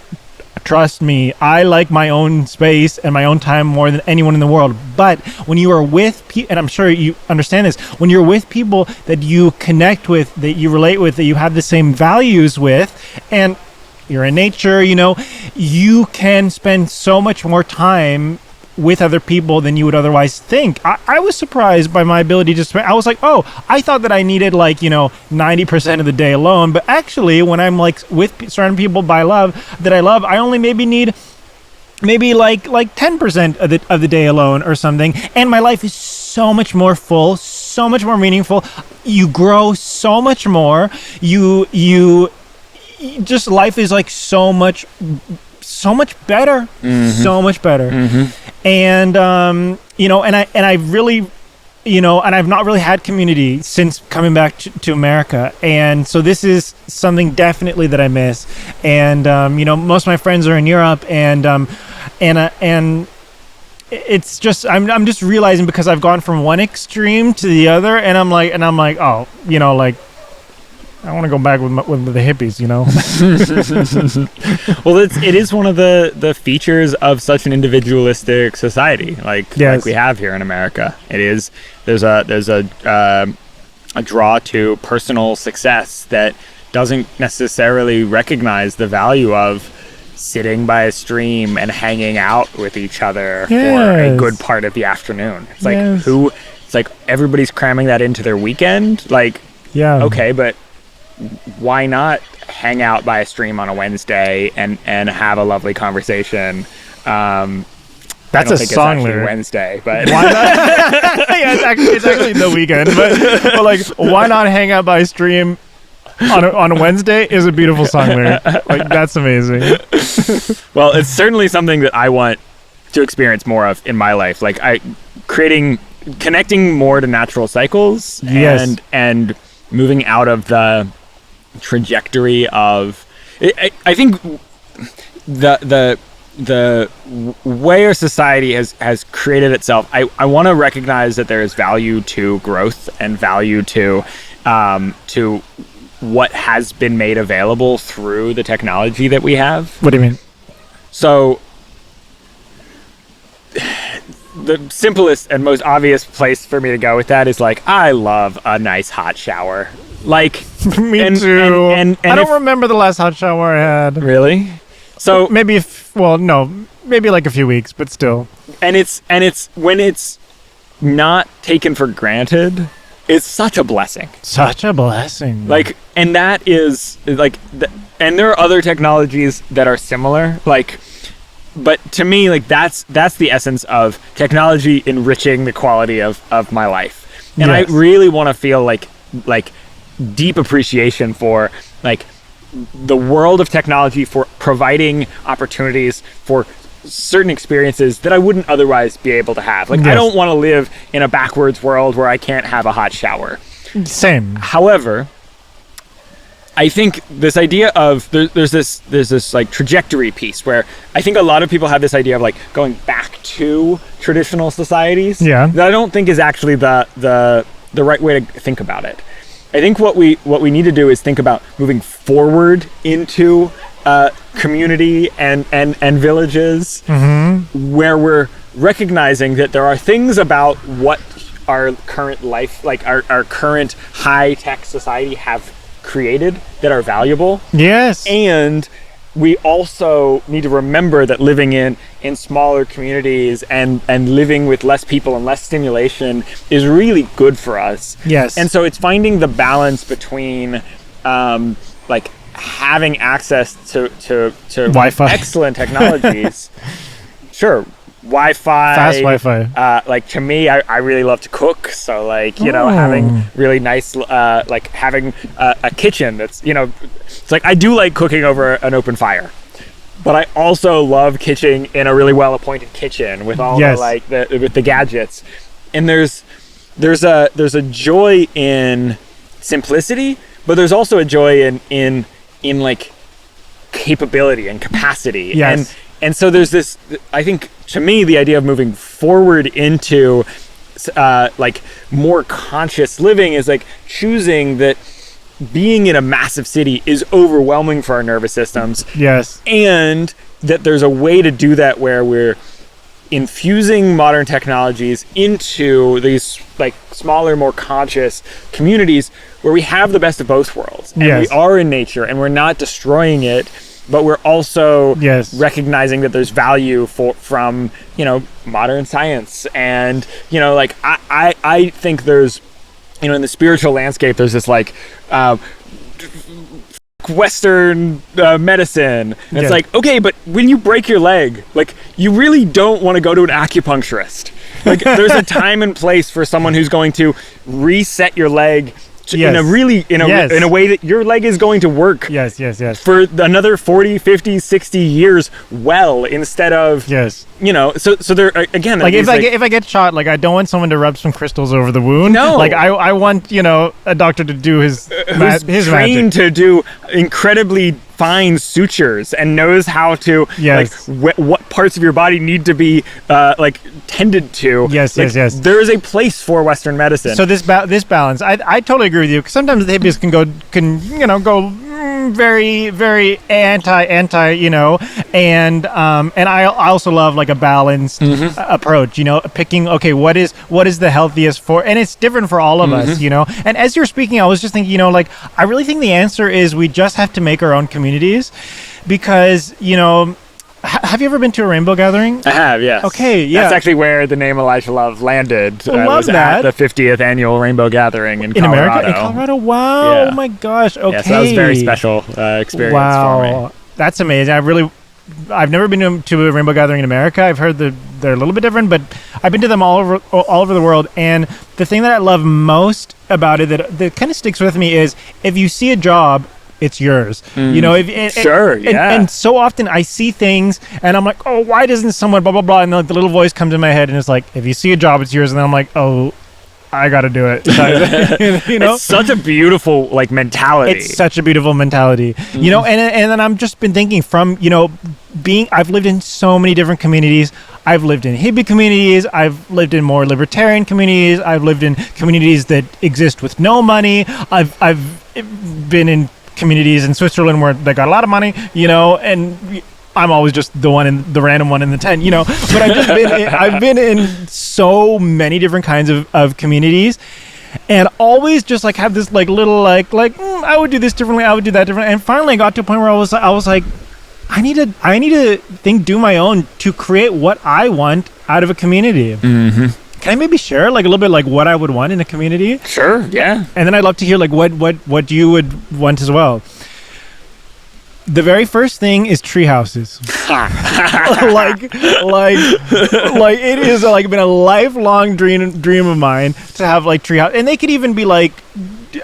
Trust me, I like my own space and my own time more than anyone in the world. But when you are with people, and I'm sure you understand this, when you're with people that you connect with, that you relate with, that you have the same values with, and you're in nature, you can spend so much more time with other people than you would otherwise think. I was surprised by my ability to spend. I was like, oh, I thought that I needed 90% of the day alone, but actually when I'm like with certain people that I love, I only maybe need like 10% of the day alone or something, and my life is so much more full, so much more meaningful. You grow so much more. You just, life is like so much better, so much better. And and I really, and I've not really had community since coming back to America, and so this is something definitely that I miss. And most of my friends are in Europe, and it's just, I'm just realizing, because I've gone from one extreme to the other, and I'm like, oh, I want to go back with the hippies, Well, it is one of the features of such an individualistic society, like we have here in America. There's a draw to personal success that doesn't necessarily recognize the value of sitting by a stream and hanging out with each other for a good part of the afternoon. It's like it's like everybody's cramming that into their weekend. Like, okay, but why not hang out by a stream on a Wednesday and have a lovely conversation? That's a song lyric. Wednesday, but why not? It's actually the weekend, but like, why not hang out by a stream on a Wednesday is a beautiful song lyric. Like, that's amazing. Well, it's certainly something that I want to experience more of in my life. Like, connecting more to natural cycles, and moving out of the trajectory of, I think the way our society has created itself. I want to recognize that there is value to growth and value to what has been made available through the technology that we have. What do you mean? So the simplest and most obvious place for me to go with that is like, I love a nice hot shower. Like, Me too. I don't remember the last hot shower I had. Really? So maybe maybe like a few weeks, but still. And it's when it's not taken for granted, it's such a blessing. Such a blessing. Like, and that is like, and there are other technologies that are similar. Like, but to me, like that's the essence of technology enriching the quality of my life. And I really want to feel like deep appreciation for like the world of technology, for providing opportunities for certain experiences that I wouldn't otherwise be able to have. Like, I don't want to live in a backwards world where I can't have a hot shower. Same. However, I think this idea of there's this like trajectory piece where I think a lot of people have this idea of like going back to traditional societies. Yeah. That I don't think is actually the right way to think about it. I think what we need to do is think about moving forward into community and villages, where we're recognizing that there are things about what our current life, like our current high-tech society have created that are valuable. Yes. And we also need to remember that living in smaller communities and living with less people and less stimulation is really good for us. Yes. And so it's finding the balance between like having access to Wi-Fi, excellent technologies. Sure. Wi-Fi, fast Wi-Fi. Like to me, I really love to cook. So like, you know, having really nice, like having a kitchen that's, you know, it's like I do like cooking over an open fire, but I also love kitchen in a really well appointed kitchen with all the like with the gadgets. And there's a joy in simplicity, but there's also a joy in like capability and capacity. Yes. And so there's this, I think, to me, the idea of moving forward into like more conscious living is like choosing that being in a massive city is overwhelming for our nervous systems. Yes. And that there's a way to do that where we're infusing modern technologies into these like smaller, more conscious communities where we have the best of both worlds. And we are in nature and we're not destroying it, but we're also recognizing that there's value from, you know, modern science. And, you know, like I think there's, you know, in the spiritual landscape, there's this like Western medicine. And it's like, okay, but when you break your leg, like you really don't want to go to an acupuncturist. Like there's a time and place for someone who's going to reset your leg in a really in a way that your leg is going to work for another 40, 50, 60 years instead of you know, so there again, like if I get shot, like I don't want someone to rub some crystals over the wound. No, like I want, you know, a doctor to do his trained to do incredibly fine sutures and knows how to like what parts of your body need to be like tended to. Yes. There is a place for Western medicine. So this balance, I totally agree with you. Because sometimes the hippies can go very, very anti, you know, and I also love like a balanced approach, you know, picking, okay, what is the healthiest for, and it's different for all of us, you know. And as you're speaking, I was just thinking, you know, like I really think the answer is we just have to make our own communities, because, you know, have you ever been to a rainbow gathering? I have, yes. Okay, yeah. That's actually where the name Elijah Love landed. I love that. At the 50th annual rainbow gathering in Colorado. America? In Colorado? Wow. Yeah. Oh my gosh. Okay. Yeah, so that was a very special experience for me. That's amazing. I've never been to a rainbow gathering in America. I've heard that they're a little bit different, but I've been to them all over the world. And the thing that I love most about it that kind of sticks with me is if you see a job, it's yours. You know, and so often I see things and I'm like, oh, why doesn't someone blah blah blah, and the little voice comes in my head and it's like, if you see a job, it's yours. And then I'm like, oh, I got to do it. You know, it's such a beautiful like mentality. It's such a beautiful mentality. You know, and then I've just been thinking from, you know, I've lived in so many different communities. I've lived in hippie communities. I've lived in more libertarian communities. I've lived in communities that exist with no money. I've been in communities in Switzerland where they got a lot of money, you know, and I'm always just the random one in the tent, you know. But I've been in so many different kinds of communities, and always just like have this like little I would do this differently, I would do that differently, and finally I got to a point where I was like, I need to do my own to create what I want out of a community. Can I maybe share like a little bit like what I would want in a community? Sure, yeah. And then I'd love to hear like what you would want as well. The very first thing is tree houses. like it is like been a lifelong dream of mine to have like tree house, and they could even be like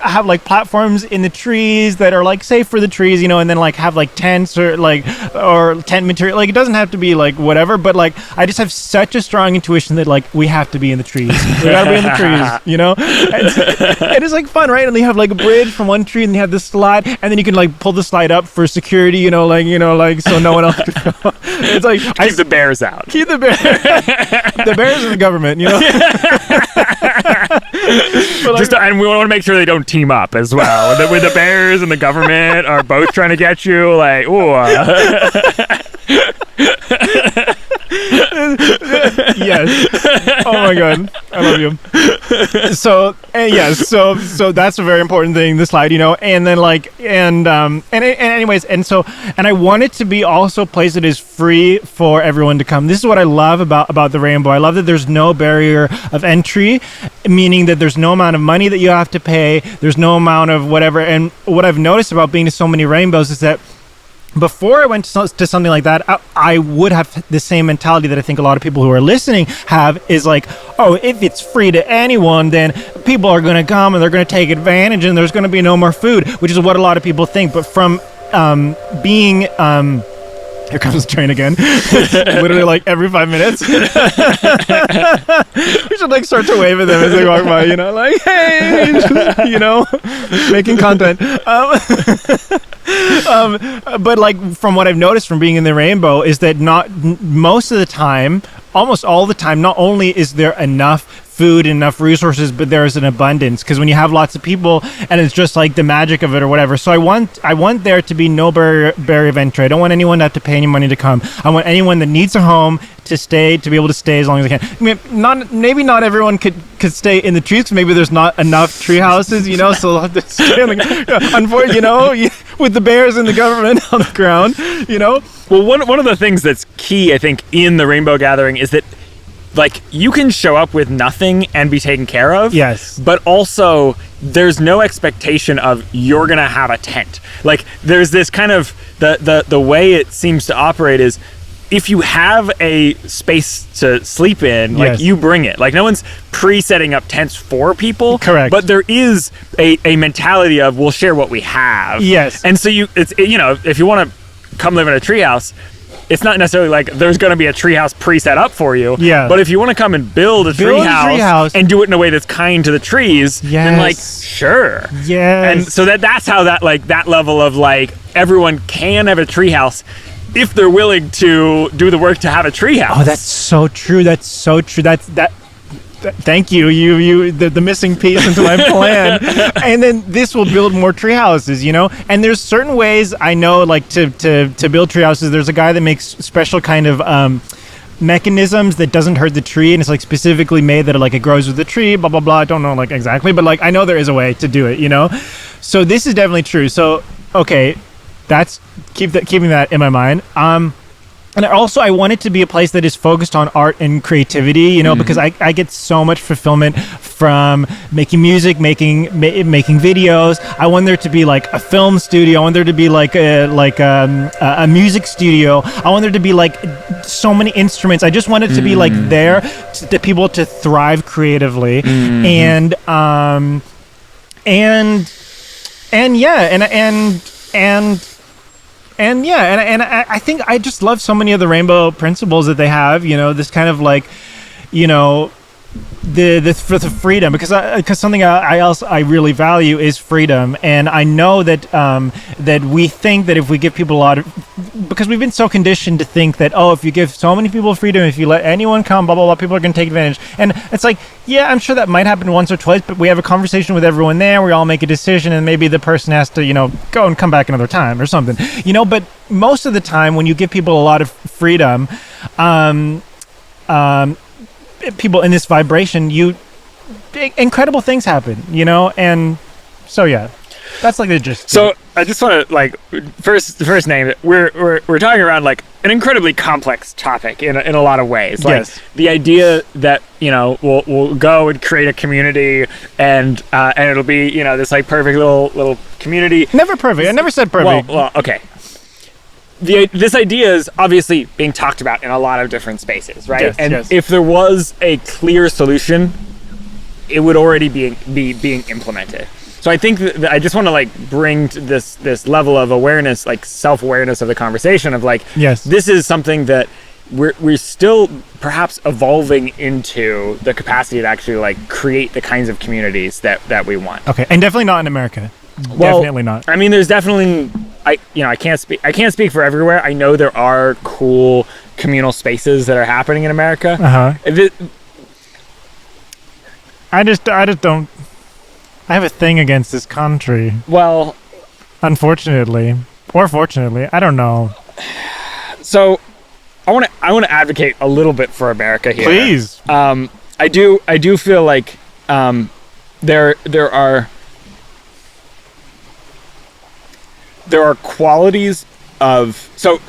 have like platforms in the trees that are like safe for the trees, you know, and then like have like tents or tent material. Like it doesn't have to be like whatever, but like I just have such a strong intuition that like we have to be in the trees. We gotta be in the trees, you know. And it's like fun, right? And they have like a bridge from one tree, and they have this slide, and then you can like pull the slide up for security, you know, like so no one else can go. It's like keep the bears out. Keep the bears. The bears and the government, you know. Like, and we want to make sure they don't team up as well. With the bears and the government are both trying to get you, like, ooh. Yes. Oh my God, I love you. So that's a very important thing. The slide, you know, and then anyways, and I want it to be also a place that is free for everyone to come. This is what I love about the rainbow. I love that there's no barrier of entry, meaning that there's no amount of money that you have to pay. There's no amount of whatever. And what I've noticed about being to so many rainbows is that before I went to something like that, I would have the same mentality that I think a lot of people who are listening have, is like, oh, if it's free to anyone, then people are going to come and they're going to take advantage and there's going to be no more food, which is what a lot of people think. But from being... here comes the train again. Literally like every 5 minutes. We should like start to wave at them as they walk by, you know, like, hey, you know, making content. But like from what I've noticed from being in the rainbow is that most of the time, almost all the time, not only is there enough food and enough resources, but there's an abundance, because when you have lots of people and it's just like the magic of it or whatever. So I want there to be no barrier of entry. I don't want anyone to have to pay any money to come. I want anyone that needs a home to be able to stay as long as they can. I mean, maybe not everyone could stay in the trees, because maybe there's not enough tree houses, you know, so they'll have to stay unfortunately, you know, with the bears and the government on the ground, you know. Well, one of the things that's key, I think, in the rainbow gathering is that like you can show up with nothing and be taken care of. Yes. But also there's no expectation of you're gonna have a tent. Like there's this kind of the way it seems to operate is if you have a space to sleep in, like you bring it. Like no one's pre-setting up tents for people. Correct. But there is a mentality of we'll share what we have. Yes. And so you know, if you want to come live in a treehouse, it's not necessarily like there's going to be a treehouse pre-set up for you. Yeah. But if you want to come and build a treehouse and do it in a way that's kind to the trees, then like, sure. Yes. And so that's how that level of like everyone can have a treehouse if they're willing to do the work to have a treehouse. Oh, that's so true. That's so true. Thank you. You the missing piece into my plan. And then this will build more tree houses, you know? And there's certain ways I know, like to build tree houses. There's a guy that makes special kind of mechanisms that doesn't hurt the tree, and it's like specifically made that like it grows with the tree, blah blah blah. I don't know like exactly, but like I know there is a way to do it, you know? So this is definitely true. So okay, that's keeping that in my mind. And also, I want it to be a place that is focused on art and creativity, you know, because I get so much fulfillment from making music, making videos. I want there to be like a film studio. I want there to be like a music studio. I want there to be like so many instruments. I just want it to be like there to people to thrive creatively, and I think I just love so many of the rainbow principles that they have, you know, this kind of like, you know, for the freedom, because something I really value is freedom, and I know that that we think that if we give people a lot of, because we've been so conditioned to think that, oh, if you give so many people freedom, if you let anyone come, blah blah blah, people are going to take advantage. And it's like, yeah, I'm sure that might happen once or twice, but we have a conversation with everyone there, we all make a decision, and maybe the person has to, go and come back another time or something, but most of the time when you give people a lot of freedom, people in this vibration, incredible things happen, and so yeah, that's like the gist. So I just want to first name it. We're talking around like an incredibly complex topic in a lot of ways. Like, yes. The idea that we'll go and create a community and it'll be this like perfect little community. Never perfect. I never said perfect. Well, okay. This idea is obviously being talked about in a lot of different spaces, right? Yes, and yes. if there was a clear solution, it would already be being implemented. So I think that I just want to like bring to this level of awareness, like self-awareness of the conversation of like, yes, this is something that we're still perhaps evolving into the capacity to actually like create the kinds of communities that we want. Okay, and definitely not in America. Well, definitely not. I mean, there's definitely I can't speak for everywhere. I know there are cool communal spaces that are happening in America. I just don't. I have a thing against this country. Well, unfortunately, or fortunately, I don't know. So, I want to advocate a little bit for America here. Please. I do feel like there are qualities of so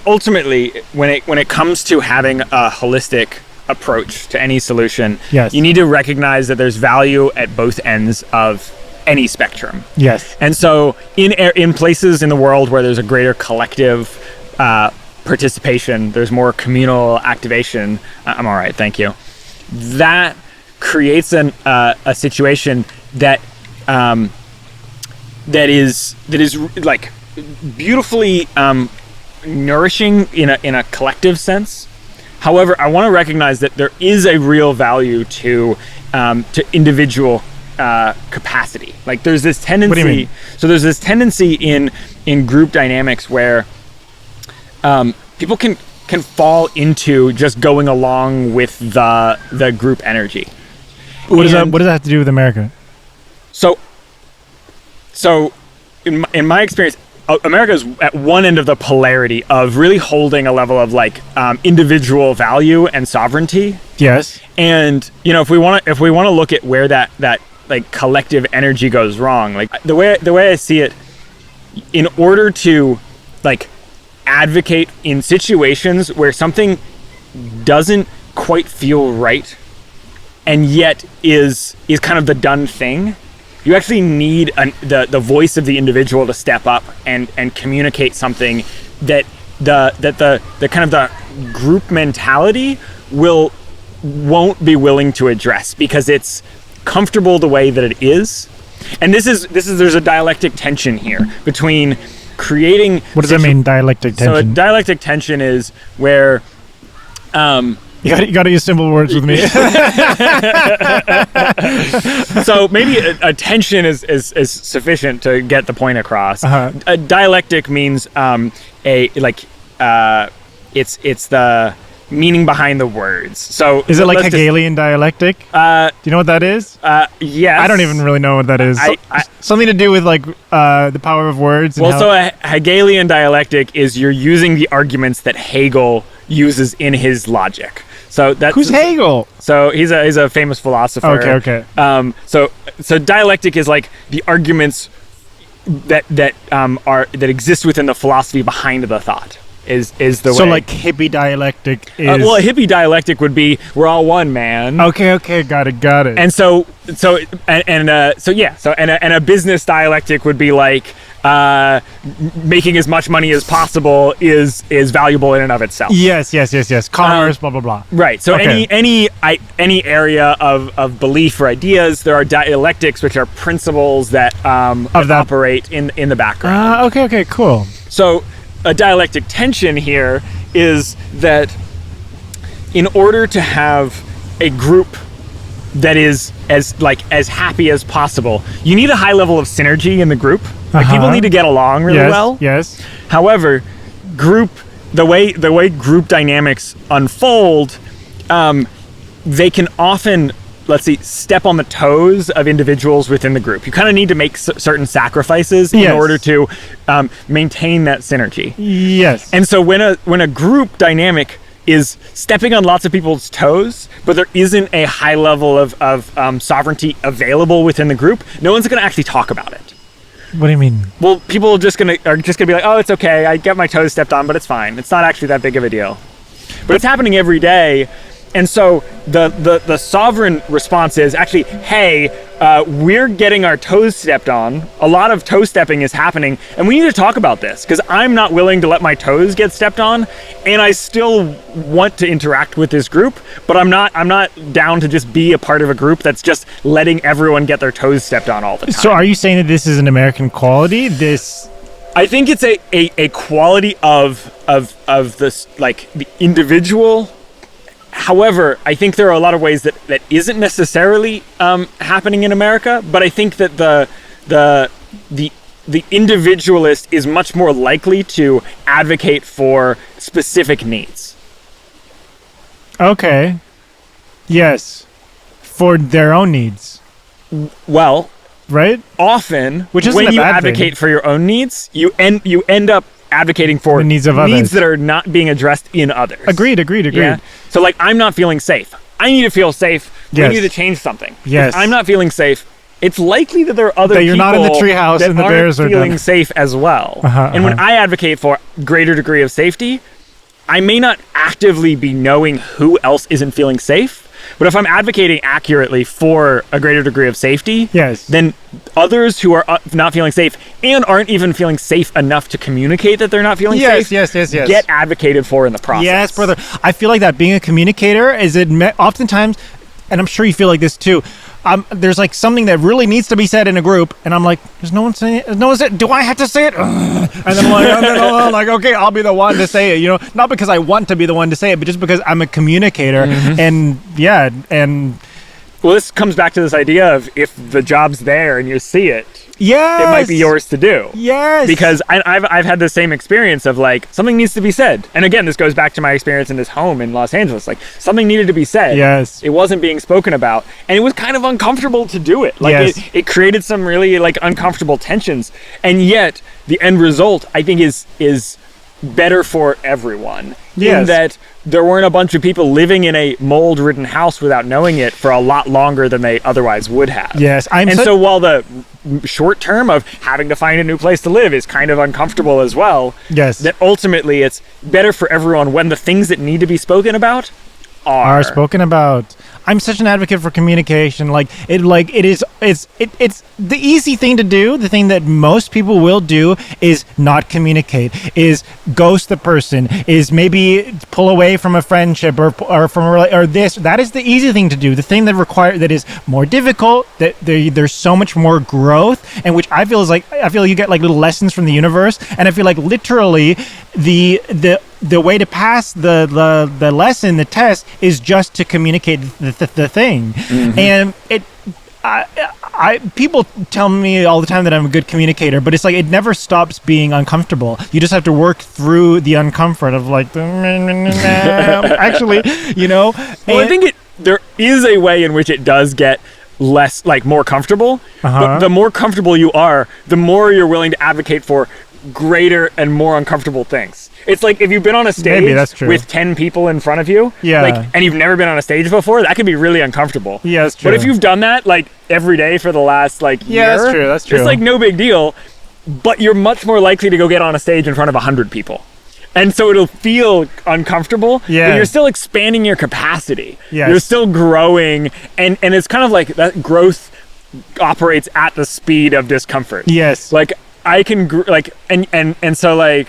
ultimately when it comes to having a holistic approach to any solution, yes, you need to recognize that there's value at both ends of any spectrum. Yes. And so in places in the world where there's a greater collective participation, there's more communal activation. I'm all right, thank you. That creates a situation that is like beautifully nourishing in a collective sense. However, I want to recognize that there is a real value to individual capacity. Like there's this tendency. What do you mean? So there's this tendency in group dynamics where people can fall into just going along with the group energy. What does that have to do with America? So in my experience, America is at one end of the polarity of really holding a level of like individual value and sovereignty. Yes. And if we want to look at where that like collective energy goes wrong, like the way I see it, in order to like advocate in situations where something doesn't quite feel right and yet is kind of the done thing, you actually need the voice of the individual to step up and communicate something that the kind of the group mentality won't be willing to address because it's comfortable the way that it is. And there's a dialectic tension here between creating. What does that mean, dialectic tension? So a dialectic tension is where you got to use simple words with me. So maybe a tension is sufficient to get the point across. Uh-huh. A dialectic means it's the meaning behind the words. So is it like Hegelian dialectic? Do you know what that is? Yes. I don't even really know what that is. Something to do with like the power of words. And so a Hegelian dialectic is you're using the arguments that Hegel uses in his logic. So that's who's Hegel? So he's a famous philosopher. Okay. So dialectic is like the arguments that exist within the philosophy behind the thought. Is the way. So like hippie dialectic is. Well, a hippie dialectic would be we're all one, man. Okay, got it. And so a business dialectic would be like making as much money as possible is valuable in and of itself. Yes. Commerce, blah blah blah. Right. So any area of belief or ideas, there are dialectics, which are principles that operate in the background. Okay, cool. So a dialectic tension here is that in order to have a group that is as happy as possible. You need a high level of synergy in the group. Like people need to get along really well. Yes. However, the way group dynamics unfold, they can often, let's see, step on the toes of individuals within the group. You kind of need to make certain sacrifices in order to maintain that synergy. Yes. And so when a group dynamic is stepping on lots of people's toes, but there isn't a high level of sovereignty available within the group, no one's going to actually talk about it. What do you mean? Well, people are just gonna be like, oh, it's okay, I get my toes stepped on, but it's fine. It's not actually that big of a deal. But it's happening every day. And so the sovereign response is actually, hey, we're getting our toes stepped on. A lot of toe stepping is happening, and we need to talk about this because I'm not willing to let my toes get stepped on, and I still want to interact with this group, but I'm not down to just be a part of a group that's just letting everyone get their toes stepped on all the time. So are you saying that this is an American quality? I think it's a quality of this, like, the individual. However, I think there are a lot of ways that isn't necessarily happening in America, but I think that the individualist is much more likely to advocate for specific needs. Okay. Yes. For their own needs. Well, right? Often, which isn't when a you bad advocate thing. For your own needs, you end up advocating for the needs of others. that are not being addressed in others. Agreed. Yeah? So, like, I'm not feeling safe. I need to feel safe. Yes. We need to change something. Yes. If I'm not feeling safe, it's likely that there are other that you're people not in the treehouse that and the aren't bears are feeling done. safe as well. And when I advocate for greater degree of safety, I may not actively be knowing who else isn't feeling safe. But if I'm advocating accurately for a greater degree of safety, yes, then others who are not feeling safe and aren't even feeling safe enough to communicate that they're not feeling safe, yes, get advocated for in the process. Yes, brother. I feel like that being a communicator is oftentimes, and I'm sure you feel like this too. There's like something that really needs to be said in a group, and I'm like, there's no one saying it. No one said. Do I have to say it? And then I'm like, okay, I'll be the one to say it. You know, not because I want to be the one to say it, but just because I'm a communicator. And well, this comes back to this idea of if the job's there and you see it. Yes. It might be yours to do. Yes. Because I've had the same experience of, like, something needs to be said. And again, this goes back to my experience in this home in Los Angeles. Like, something needed to be said. Yes. It wasn't being spoken about. And it was kind of uncomfortable to do it. Like, yes. it created some really, like, uncomfortable tensions. And yet, the end result, I think, is better for everyone. Yes. In that there weren't a bunch of people living in a mold-ridden house without knowing it for a lot longer than they otherwise would have. Yes. So while the short term of having to find a new place to live is kind of uncomfortable as well, yes, that ultimately it's better for everyone when the things that need to be spoken about are spoken about. I'm such an advocate for communication. It's the easy thing to do. The thing that most people will do is not communicate, is ghost the person, is maybe pull away from a friendship or this. That is the easy thing to do. The thing that is more difficult, that there's so much more growth, and which I feel you get like little lessons from the universe, and I feel like literally the way to pass the lesson, the test, is just to communicate the thing. And people tell me all the time that I'm a good communicator, but it's like it never stops being uncomfortable. You just have to work through the uncomfort of like, actually, you know. Well, I think there is a way in which it does get less, like, more comfortable. But the more comfortable you are, the more you're willing to advocate for greater and more uncomfortable things. It's like if you've been on a stage with 10 people in front of you, and you've never been on a stage before, that can be really uncomfortable. Yeah, that's true. But if you've done that like every day for the last year, that's true. It's like no big deal, but you're much more likely to go get on a stage in front of 100 people. And so it'll feel uncomfortable, but you're still expanding your capacity. Yes. You're still growing, and it's kind of like that growth operates at the speed of discomfort. Yes. Like I can and so, like,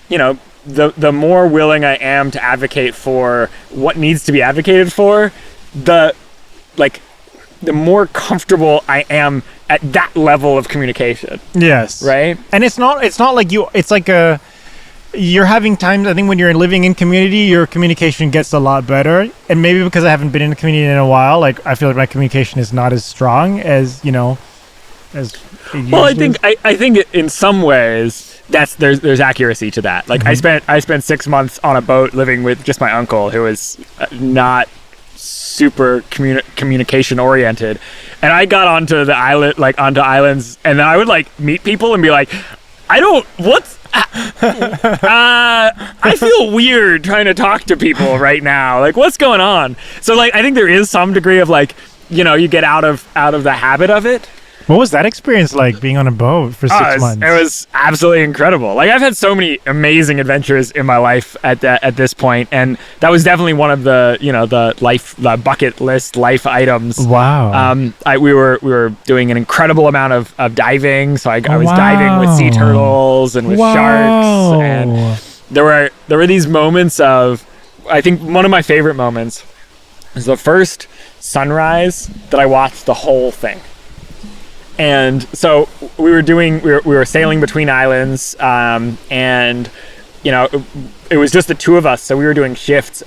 you know, the more willing I am to advocate for what needs to be advocated for, the more comfortable I am at that level of communication. Yes. Right? And it's not like you're having times, I think when you're living in community, your communication gets a lot better. And maybe because I haven't been in a community in a while, like I feel like my communication is not as strong as, as it Well, usually is. I think in some ways there's accuracy to that. Like I spent 6 months on a boat living with just my uncle, who was not super communication oriented, and I got onto the island, like onto islands, and then I would like meet people and be like, I feel weird trying to talk to people right now. Like, what's going on? So like, I think there is some degree of like, you get out of the habit of it. What was that experience like, being on a boat for 6 months? It was absolutely incredible. Like, I've had so many amazing adventures in my life at this point, and that was definitely one of the the bucket list life items. Wow. We were doing an incredible amount of diving. So I was diving with sea turtles and with sharks, and there were these moments of, I think one of my favorite moments is the first sunrise that I watched the whole thing. And so we were sailing between islands, and it was just the two of us. So we were doing shifts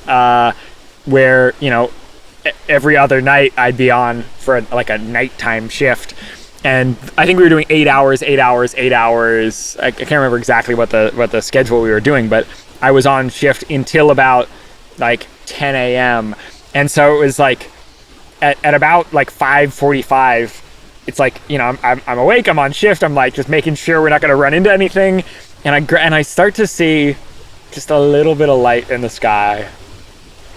where every other night I'd be on for a nighttime shift, and I think we were doing 8 hours. I can't remember exactly what the schedule we were doing, but I was on shift until about like 10 a.m. And so it was like at about like 5:45. It's like, I'm awake, I'm on shift, I'm like just making sure we're not going to run into anything, and I start to see just a little bit of light in the sky,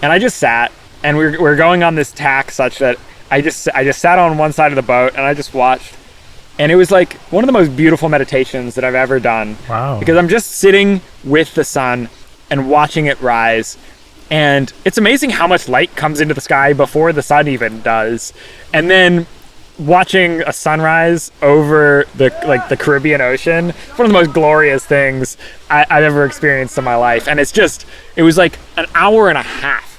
and I just sat, and we're going on this tack such that I just sat on one side of the boat and I just watched, and it was like one of the most beautiful meditations that I've ever done. Wow. Because I'm just sitting with the sun and watching it rise, and it's amazing how much light comes into the sky before the sun even does, and then watching a sunrise over the Caribbean Ocean, one of the most glorious things I've ever experienced in my life. And it was like an hour and a half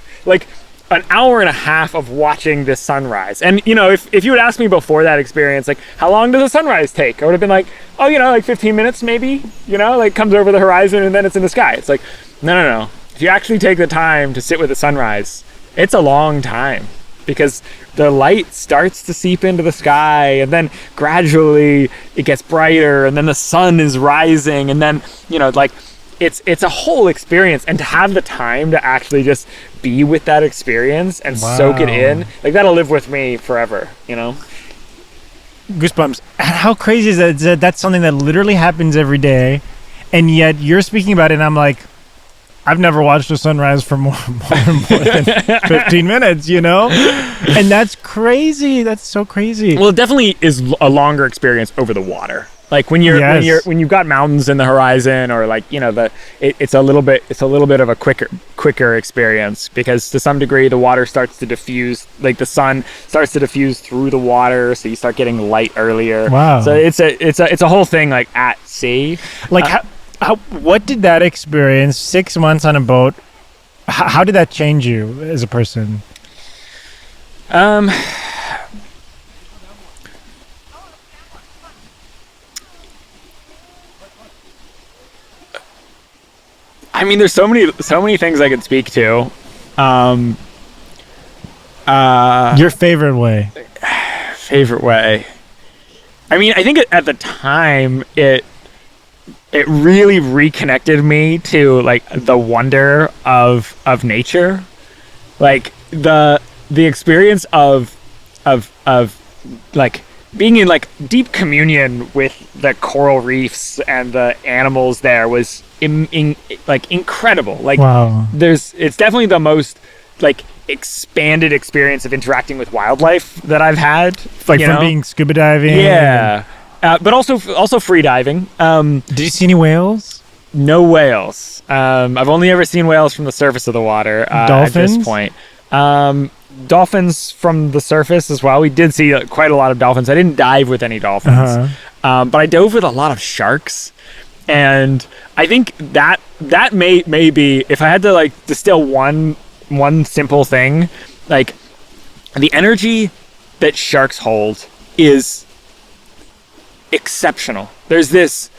of watching this sunrise. And if you had asked me before that experience, like, how long does a sunrise take, I would have been like, like 15 minutes maybe, like comes over the horizon and then it's in the sky. It's like, no. If you actually take the time to sit with the sunrise, it's a long time, because the light starts to seep into the sky, and then gradually it gets brighter, and then the sun is rising, and then it's a whole experience. And to have the time to actually just be with that experience and soak it in, like, that'll live with me forever. Goosebumps. How crazy is that? That's something that literally happens every day, and yet you're speaking about it, and I'm like, I've never watched a sunrise for more than 15 minutes, And that's crazy. That's so crazy. Well, it definitely is a longer experience over the water. Like when you've got mountains in the horizon, or like, it's a little bit of a quicker experience, because to some degree the water starts to diffuse, like the sun starts to diffuse through the water, so you start getting light earlier. Wow. So it's a whole thing, like at sea. Like what did that experience, 6 months on a boat, how did that change you as a person? I mean, there's so many things I could speak to. Your favorite way? I mean, I think at the time it really reconnected me to like the wonder of nature, like the experience of like being in like deep communion with the coral reefs and the animals there was like incredible. Like, wow. It's definitely the most like expanded experience of interacting with wildlife that I've had. Like from being scuba diving. Yeah. But also free diving. Did you see any whales? No whales. I've only ever seen whales from the surface of the water. Dolphins? At this point. Dolphins from the surface as well. We did see quite a lot of dolphins. I didn't dive with any dolphins, but I dove with a lot of sharks. And I think that may be, if I had to like distill one simple thing, like the energy that sharks hold is exceptional. There's this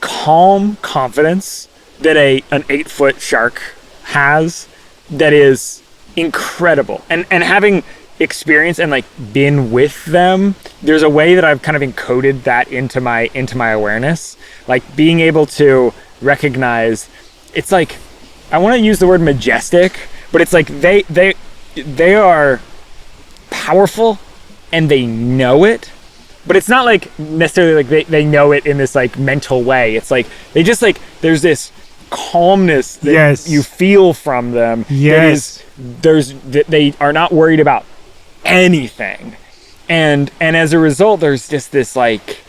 calm confidence that an 8-foot shark has that is incredible. And having experience and like been with them, there's a way that I've kind of encoded that into my awareness. Like being able to recognize, it's like, I want to use the word majestic, but it's like they are powerful and they know it, but it's not like necessarily like they know it in this like mental way. It's like they just like, there's this calmness that you feel from them. Yes. They are not worried about anything. And as a result, there's just this like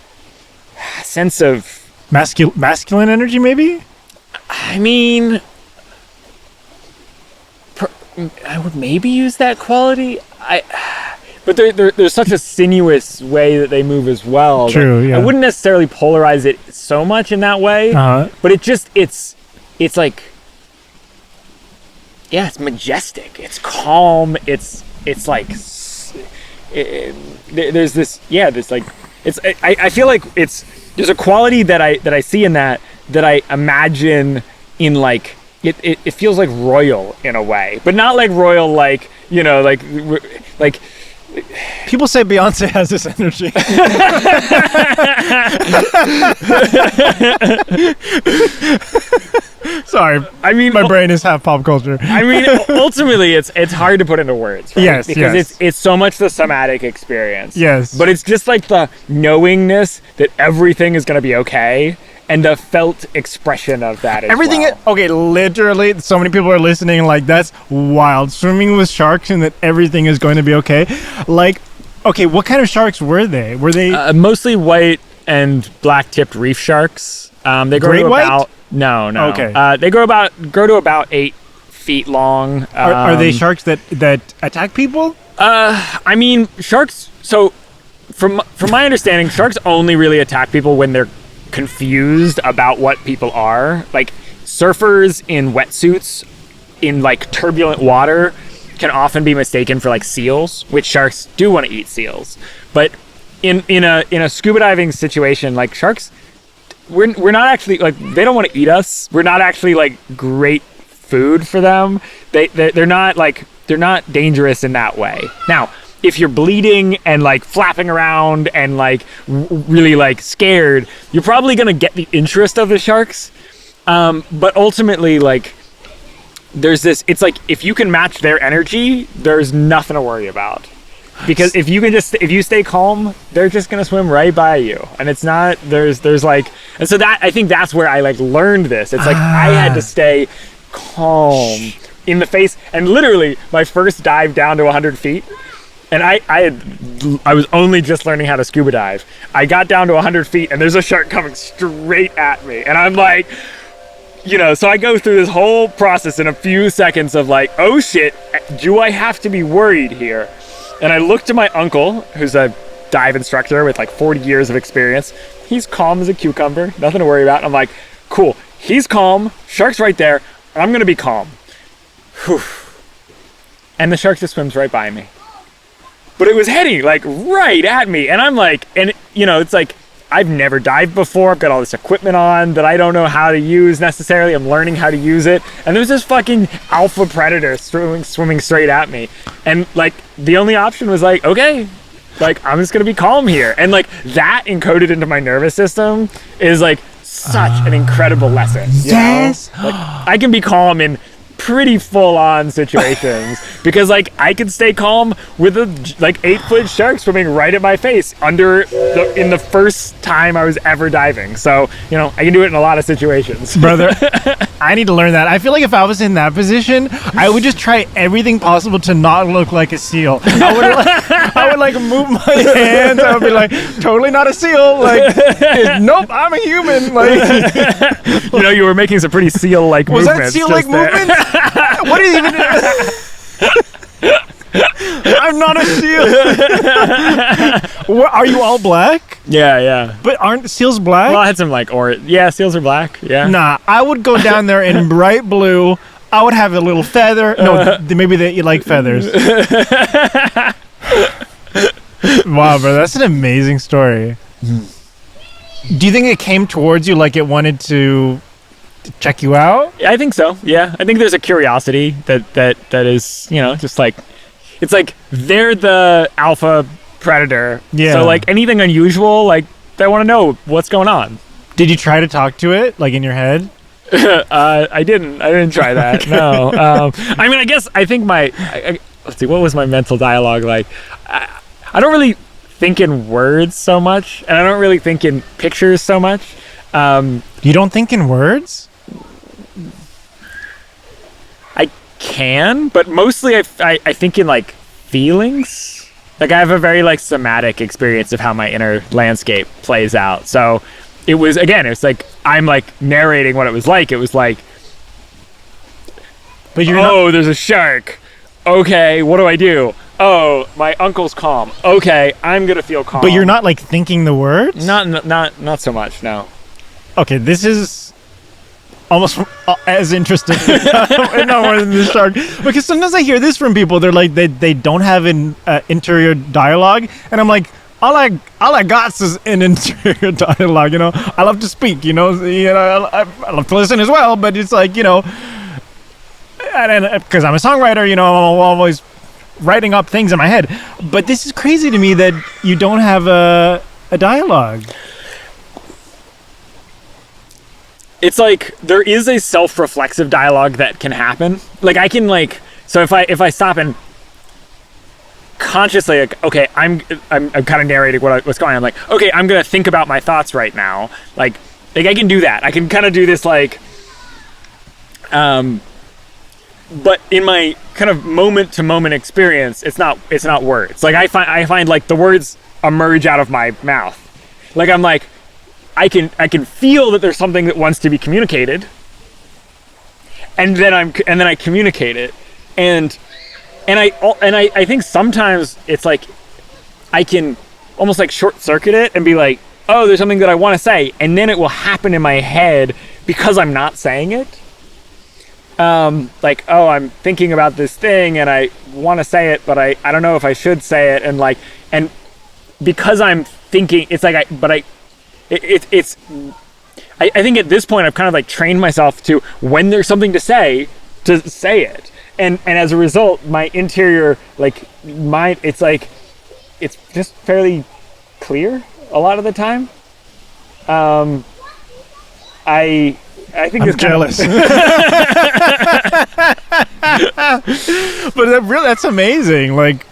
sense of masculine energy, maybe? I mean, I would maybe use that quality. But there's such a sinuous way that they move as well. True, yeah. I wouldn't necessarily polarize it so much in that way, but it's like, yeah, it's majestic. It's calm. It's like, there's this, yeah, this like, it's, I feel like there's a quality that I see in that I imagine in like, it feels like royal in a way, but not like royal, like, you know, like people say Beyonce has this energy. Sorry, I mean, my brain is half pop culture. I mean, ultimately, it's hard to put into words, right? Yes, because it's so much the somatic experience. Yes, but it's just like the knowingness that everything is going to be okay, and the felt expression of that. Everything. Okay, literally, so many people are listening. Like, that's wild. Swimming with sharks, and that everything is going to be okay. Like, okay, what kind of sharks were they? Were they mostly white and black-tipped reef sharks? They grow great to white? about no. Okay. They grow to about 8 feet long. Are they sharks that attack people? I mean, sharks. So, from my understanding, sharks only really attack people when they're confused about what people are. Like surfers in wetsuits in like turbulent water can often be mistaken for like seals, which sharks do want to eat seals. But in a scuba diving situation, like sharks, we're not actually like, they don't want to eat us. We're not actually like great food for them. They're not dangerous in that way. Now, if you're bleeding and like flapping around and like really like scared, you're probably gonna get the interest of the sharks. But ultimately, like, there's this, it's like, if you can match their energy, there's nothing to worry about. Because if you stay calm, they're just gonna swim right by you. And it's not, there's like, and so that, I think that's where I like learned this. It's like, I had to stay calm in the face. And literally, my first dive down to 100 feet, and I was only just learning how to scuba dive. I got down to 100 feet and there's a shark coming straight at me. And I'm like, you know, so I go through this whole process in a few seconds of like, oh shit, do I have to be worried here? And I look to my uncle, who's a dive instructor with like 40 years of experience. He's calm as a cucumber, nothing to worry about. I'm like, cool, he's calm, shark's right there, I'm gonna be calm. Whew. And the shark just swims right by me. But it was heading like right at me. And I'm like, and you know, it's like, I've never dived before. I've got all this equipment on that I don't know how to use necessarily. I'm learning how to use it. And there's this fucking alpha predator swimming straight at me. And like, the only option was like, okay, like I'm just gonna be calm here. And like that encoded into my nervous system is like such an incredible lesson. Yes. You know? Like I can be calm in pretty full-on situations because like I can stay calm with a like 8-foot shark swimming right at my face in the first time I was ever diving. So you know, I can do it in a lot of situations. Brother, I need to learn that. I feel like if I was in that position, I would just try everything possible to not look like a seal. I would like move my hands. I would be like, totally not a seal. Like, nope, I'm a human. Like, you know, you were making some pretty seal-like was movements. Was that seal-like movement? What is even? I'm not a seal. What, are you all black? Yeah. But aren't seals black? Well, I had some like yeah, seals are black. Yeah. Nah, I would go down there in bright blue. I would have a little feather. No, maybe they like feathers. Wow, bro, that's an amazing story. Do you think it came towards you like it wanted to check you out? I think so. Yeah, I think there's a curiosity that is, just like, it's like they're the alpha predator. Yeah. So like anything unusual, like they want to know what's going on. Did you try to talk to it, like in your head? I didn't try that. No. I mean, I think let's see, what was my mental dialogue like? I don't really think in words so much, and I don't really think in pictures so much. You don't think in words? I can, but mostly I think in like feelings. Like I have a very like somatic experience of how my inner landscape plays out. So it's like I'm like narrating what it was like. It was like, But you're there's a shark. Okay, what do I do? Oh, my uncle's calm. Okay, I'm gonna feel calm. But you're not like thinking the words? Not so much. No. Okay, this is almost as interesting no more than the shark, because sometimes I hear this from people. They're like they don't have an interior dialogue, and I'm like, all I got is an interior dialogue. I love to speak. I love to listen as well, but it's like, and because I'm a songwriter, I'm always writing up things in my head. But this is crazy to me that you don't have a dialogue. It's like there is a self-reflexive dialogue that can happen. Like I can so if I stop and consciously okay, I'm kind of narrating what's going on. Like, okay, I'm gonna think about my thoughts right now. Like I can do that. I can kind of do this but in my kind of moment-to-moment experience, it's not words. Like I find like the words emerge out of my mouth. Like I'm like, I can feel that there's something that wants to be communicated, and then I communicate it, and I think sometimes it's like I can almost like short circuit it and be like, oh, there's something that I want to say, and then it will happen in my head because I'm not saying it. Like, oh, I'm thinking about this thing and I want to say it, but I don't know if I should say it, and because I'm thinking, it's like I think at this point I've kind of like trained myself to, when there's something to say it, and as a result my interior like mind, it's like it's just fairly clear a lot of the time. I think I'm jealous. But that's amazing. Like,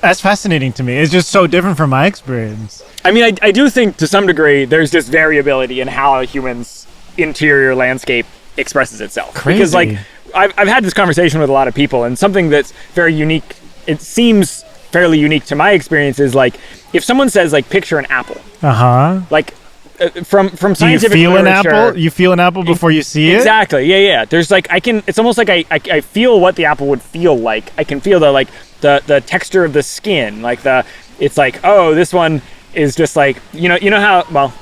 that's fascinating to me. It's just so different from my experience. I mean, I do think to some degree there's just variability in how a human's interior landscape expresses itself. Crazy. Because like I've had this conversation with a lot of people, and something that's very unique, it seems fairly unique to my experience, is like if someone says like picture an apple. Like from scientific Do you feel literature, an apple? You feel an apple before you see it? Exactly. Yeah. There's like it's almost like I feel what the apple would feel like. I can feel the texture of the skin, it's like, oh, this one is just like, you know how, well,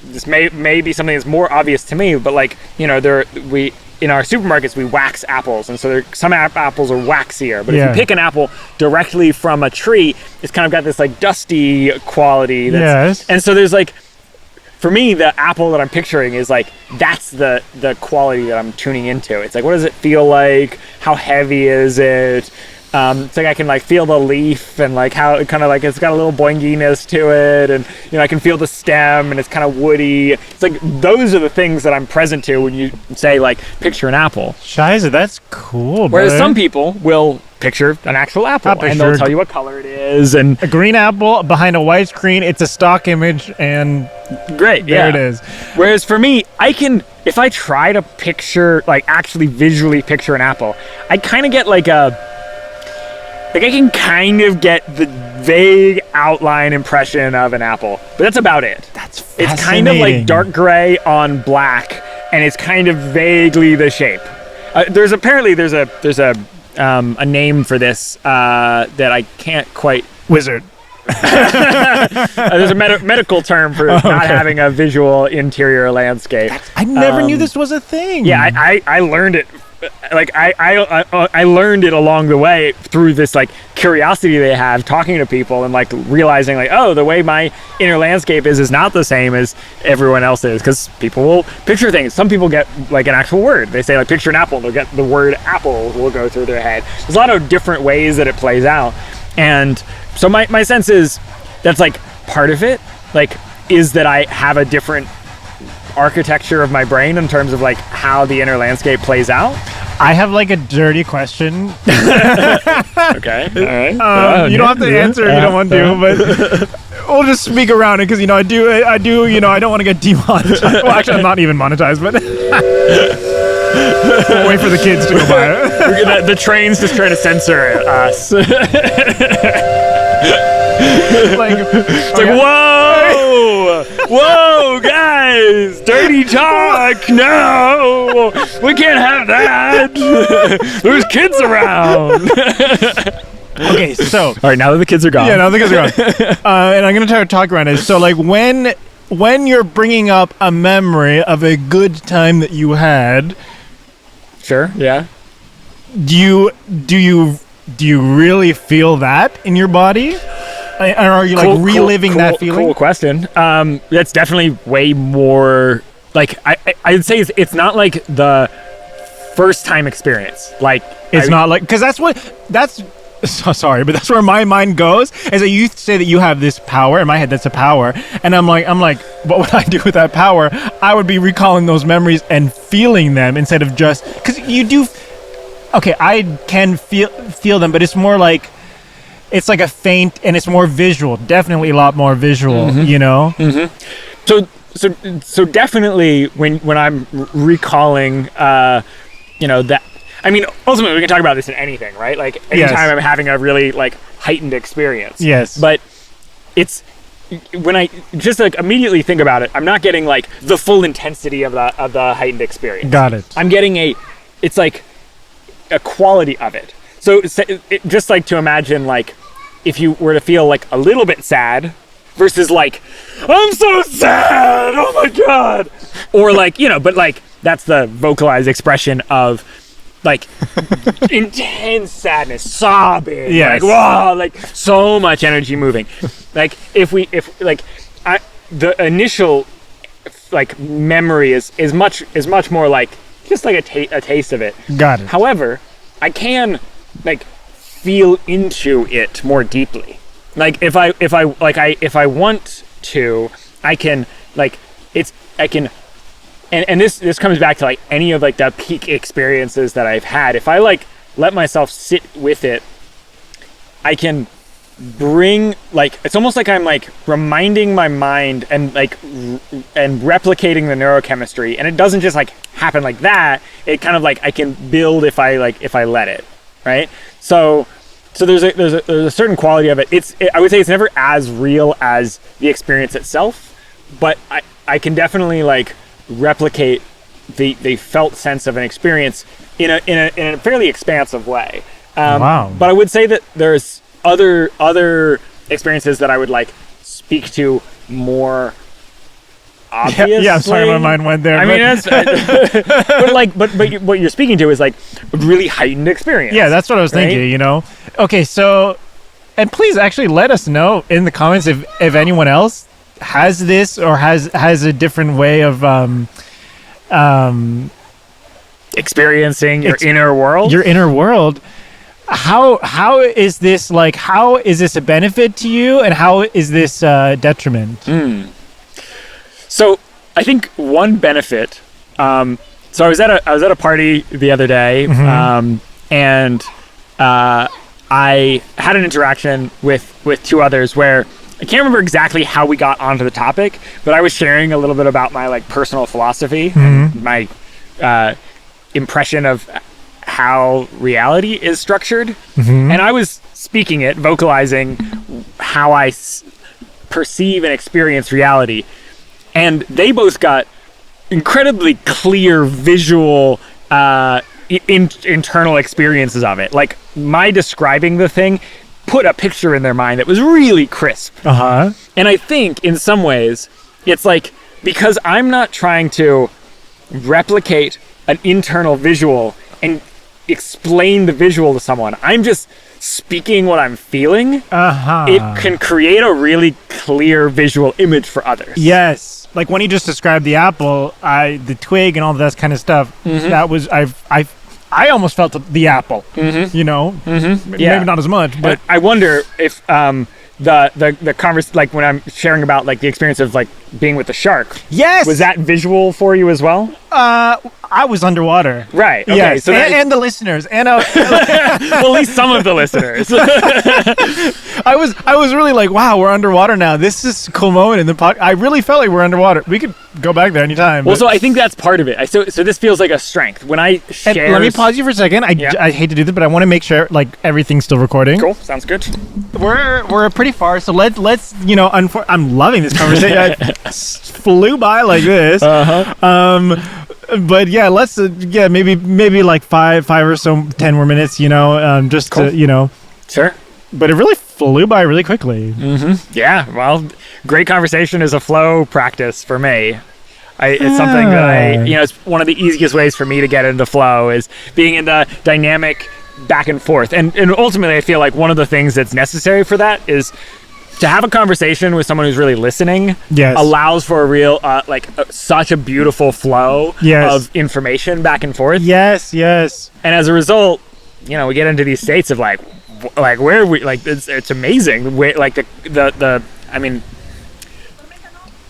this may be something that's more obvious to me, but like, in our supermarkets we wax apples, and so some apples are waxier, but if you pick an apple directly from a tree, it's kind of got this like dusty quality. Yes. And so there's like, for me, the apple that I'm picturing is like, that's the quality that I'm tuning into. It's like, what does it feel like? How heavy is it? It's like I can like feel the leaf, and like how it kind of like, it's got a little boinginess to it, and I can feel the stem, and it's kind of woody. It's like those are the things that I'm present to when you say like picture an apple. Shiza, that's cool. Whereas some people will picture an actual apple, and they'll tell you what color it is, and a green apple behind a white screen. It's a stock image, and great, there it is. Whereas for me, if I try to picture, like actually visually picture an apple, I kind of get like I can kind of get the vague outline impression of an apple, but that's about it. That's fascinating. It's kind of like dark gray on black, and it's kind of vaguely the shape. There's a name for this that I can't quite. Wizard. There's a medical term for not having a visual interior landscape. I never knew this was a thing. Yeah, I learned it like I learned it along the way through this like curiosity they have talking to people and like realizing like, oh, the way my inner landscape is not the same as everyone else's, because people will picture things. Some people get like an actual word. They say like picture an apple, they'll get the word apple will go through their head. There's a lot of different ways that it plays out. And so my sense is that's like part of it, like, is that I have a different architecture of my brain in terms of like how the inner landscape plays out. I have like a dirty question. Okay, all right. You don't have to answer if you don't want to, but we'll just speak around it, because I do, I don't want to get demonetized. Well, actually, I'm not even monetized, but we'll wait for the kids to go by it. The train's just trying to censor us. It's like, whoa, guys, dirty talk, no, we can't have that. There's kids around. Okay, so all right, now that the kids are gone. Yeah, now the kids are gone. And I'm gonna try to talk around it. So, like, when you're bringing up a memory of a good time that you had, sure, yeah. Do you really feel that in your body? Or are you like reliving that feeling? Cool question. That's definitely way more like I'd say it's not like the first time experience. Like it's not like, because that's so sorry, but that's where my mind goes. As you say that you have this power in my head, that's a power, and I'm like, what would I do with that power? I would be recalling those memories and feeling them instead of just, because you do. Okay, I can feel them, but it's more like. It's like a faint, and it's more visual. Definitely a lot more visual, you know? Mm-hmm. So definitely when I'm recalling, that, I mean, ultimately we can talk about this in anything, right? Like anytime I'm having a really like heightened experience. Yes. But it's, when I just like immediately think about it, I'm not getting like the full intensity of the heightened experience. Got it. I'm getting it's like a quality of it. So just like to imagine like, if you were to feel like a little bit sad versus like, I'm so sad, oh my God. Or like, but like that's the vocalized expression of like intense sadness, sobbing, like, wow, like so much energy moving. Like the initial like memory is much more like just like a taste of it. Got it. However, I can like feel into it more deeply. Like if I want to, I can like and this comes back to like any of like the peak experiences that I've had. If I like let myself sit with it, I can bring like, it's almost like I'm like reminding my mind and like and replicating the neurochemistry, and it doesn't just like happen like that. It kind of like I can build if I let it, right? So there's a certain quality of it. I would say it's never as real as the experience itself, but I can definitely like replicate the felt sense of an experience in a fairly expansive way. Wow. But I would say that there's other experiences that I would like speak to more obviously. Yeah, I'm sorry, my mind went there. I mean, but what you're speaking to is like a really heightened experience. Yeah, that's what I was thinking, Okay, so, and please actually let us know in the comments if anyone else has this or has a different way of experiencing your inner world. Your inner world. How is this like? How is this a benefit to you, and how is this detriment? So I think one benefit. So I was at a party the other day, and I had an interaction with two others where I can't remember exactly how we got onto the topic, but I was sharing a little bit about my like personal philosophy and my impression of how reality is structured, and I was speaking it, vocalizing how I perceive and experience reality, and they both got incredibly clear visual internal experiences of it. Like my describing the thing put a picture in their mind that was really crisp. And I think in some ways it's like, because I'm not trying to replicate an internal visual and explain the visual to someone. I'm just speaking what I'm feeling. It can create a really clear visual image for others. Yes. Like when you just described the apple, the twig and all that kind of stuff, that was, I almost felt the apple, you know? Maybe not as much, but I wonder if the converse, like when I'm sharing about like the experience of like being with the shark. Yes. Was that visual for you as well? I was underwater. Right. Okay. Yes. So and the listeners, and well, at least some of the listeners. I was really like, wow, we're underwater now. This is a cool moment in the podcast. I really felt like we're underwater. We could go back there anytime. Well, so I think that's part of it. So this feels like a strength when I share. Let me pause you for a second. I hate to do this, but I want to make sure like everything's still recording. Cool. Sounds good. We're pretty far, so let's I'm loving this conversation. I flew by like this. But yeah, let's maybe like five or so 10 more minutes, just cool. to Sure. But it really flew by really quickly. Yeah, well, great conversation is a flow practice for me. It's something that it's one of the easiest ways for me to get into flow is being in the dynamic back and forth. And ultimately, I feel like one of the things that's necessary for that is to have a conversation with someone who's really listening. Yes. Allows for a real, such a beautiful flow of information back and forth. Yes. And as a result, we get into these states of like where we like it's amazing the way like I mean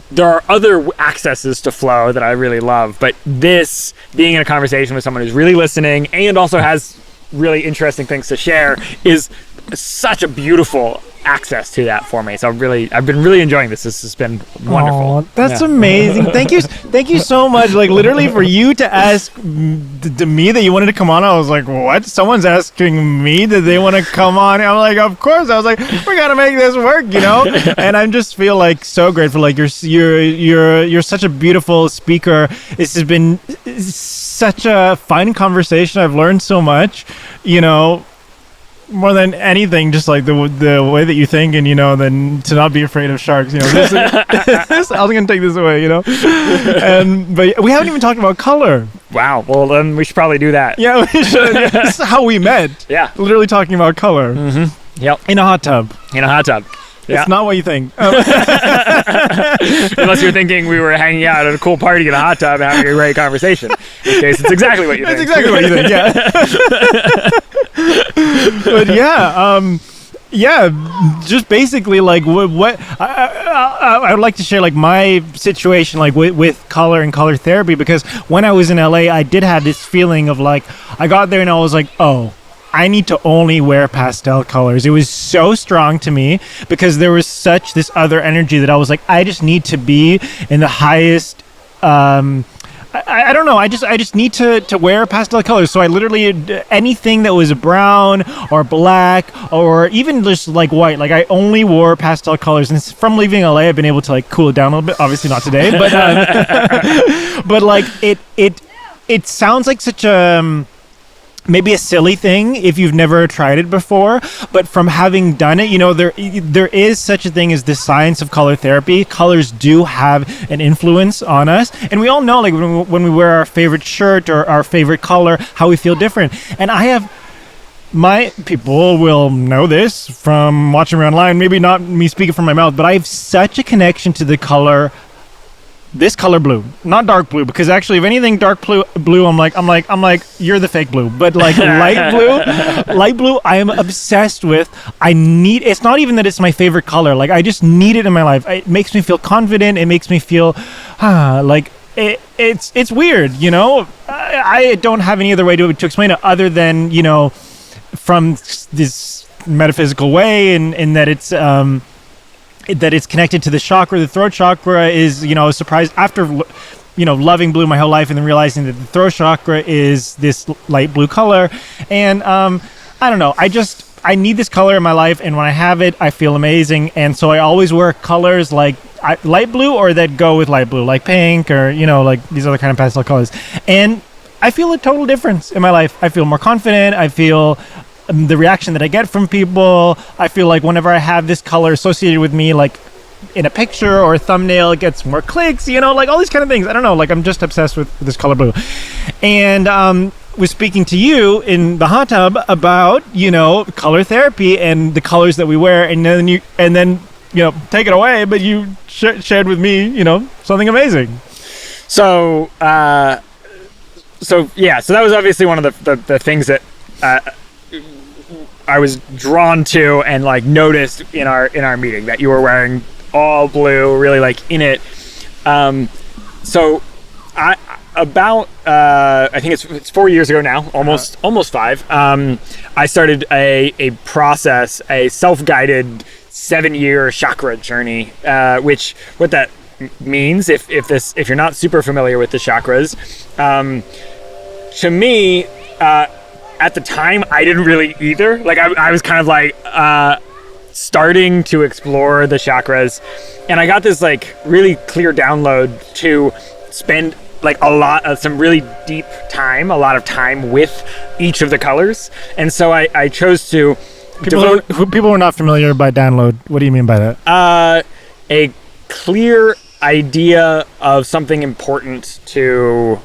there are other accesses to flow that I really love, but this being in a conversation with someone who's really listening and also has really interesting things to share is such a beautiful access to that for me. So I've been really enjoying this. This has been wonderful. Oh, that's amazing. Thank you so much. Like literally for you to ask to me that you wanted to come on, I was like, what? Someone's asking me that they want to come on. I'm like, of course. I was like, we gotta make this work, And I just feel like so grateful. Like you're such a beautiful speaker. This has been such a fun conversation. I've learned so much, more than anything, just like the way that you think, and then to not be afraid of sharks. This, I was gonna take this away, but we haven't even talked about color. Wow. Well, then we should probably do that. Yeah, we should. Yeah. This is how we met. Yeah. Literally talking about color. Yep. In a hot tub. Yeah. It's not what you think. Unless you're thinking we were hanging out at a cool party in a hot tub and having a great conversation. In this case, it's exactly what you think. That's exactly what you think, yeah. But just basically like what I would like to share like my situation like with color and color therapy, because when I was in LA, I did have this feeling of like, I got there and I was like, oh, I need to only wear pastel colors. It was so strong to me because there was such this other energy that I was like, I just need to be in the highest, I don't know. I just need to wear pastel colors. So I literally, anything that was brown or black or even just like white, like I only wore pastel colors. And from leaving LA, I've been able to like cool it down a little bit. Obviously not today, but, but like it sounds like such a, maybe a silly thing if you've never tried it before, but from having done it, there is such a thing as the science of color therapy. Colors do have an influence on us, and we all know, like when we wear our favorite shirt or our favorite color, how we feel different. And my people will know this from watching me online, maybe not me speaking from my mouth, but I have such a connection to the color. This color blue, not dark blue, because actually, if anything dark blue, I'm like, you're the fake blue. But like light blue, I am obsessed with. It's not even that it's my favorite color. Like I just need it in my life. It makes me feel confident. It makes me feel, like it's weird, I don't have any other way to explain it other than, from this metaphysical way, in that it's that it's connected to the chakra. The throat chakra is, I was surprised after, loving blue my whole life and then realizing that the throat chakra is this light blue color. And I don't know, I need this color in my life, and when I have it, I feel amazing. And so I always wear colors like light blue or that go with light blue, like pink or, like these other kind of pastel colors. And I feel a total difference in my life. I feel more confident. I feel the reaction that I get from people. I feel like whenever I have this color associated with me, like in a picture or a thumbnail, it gets more clicks, like all these kind of things. I don't know, like I'm just obsessed with this color blue. And was speaking to you in the hot tub about, color therapy and the colors that we wear, and then take it away, but you shared with me, something amazing. So that was obviously one of the things that I was drawn to and like noticed in our meeting, that you were wearing all blue, really like in it. So I think it's 4 years ago now, almost 5. I started a process, a self-guided 7-year chakra journey, which what that means, if you're not super familiar with the chakras, to me, at the time, I didn't really either. Like I was kind of like starting to explore the chakras, and I got this like really clear download to spend like a lot of some really deep time, a lot of time with each of the colors. And so I chose to people who are not familiar by download. What do you mean by that? A clear idea of something important to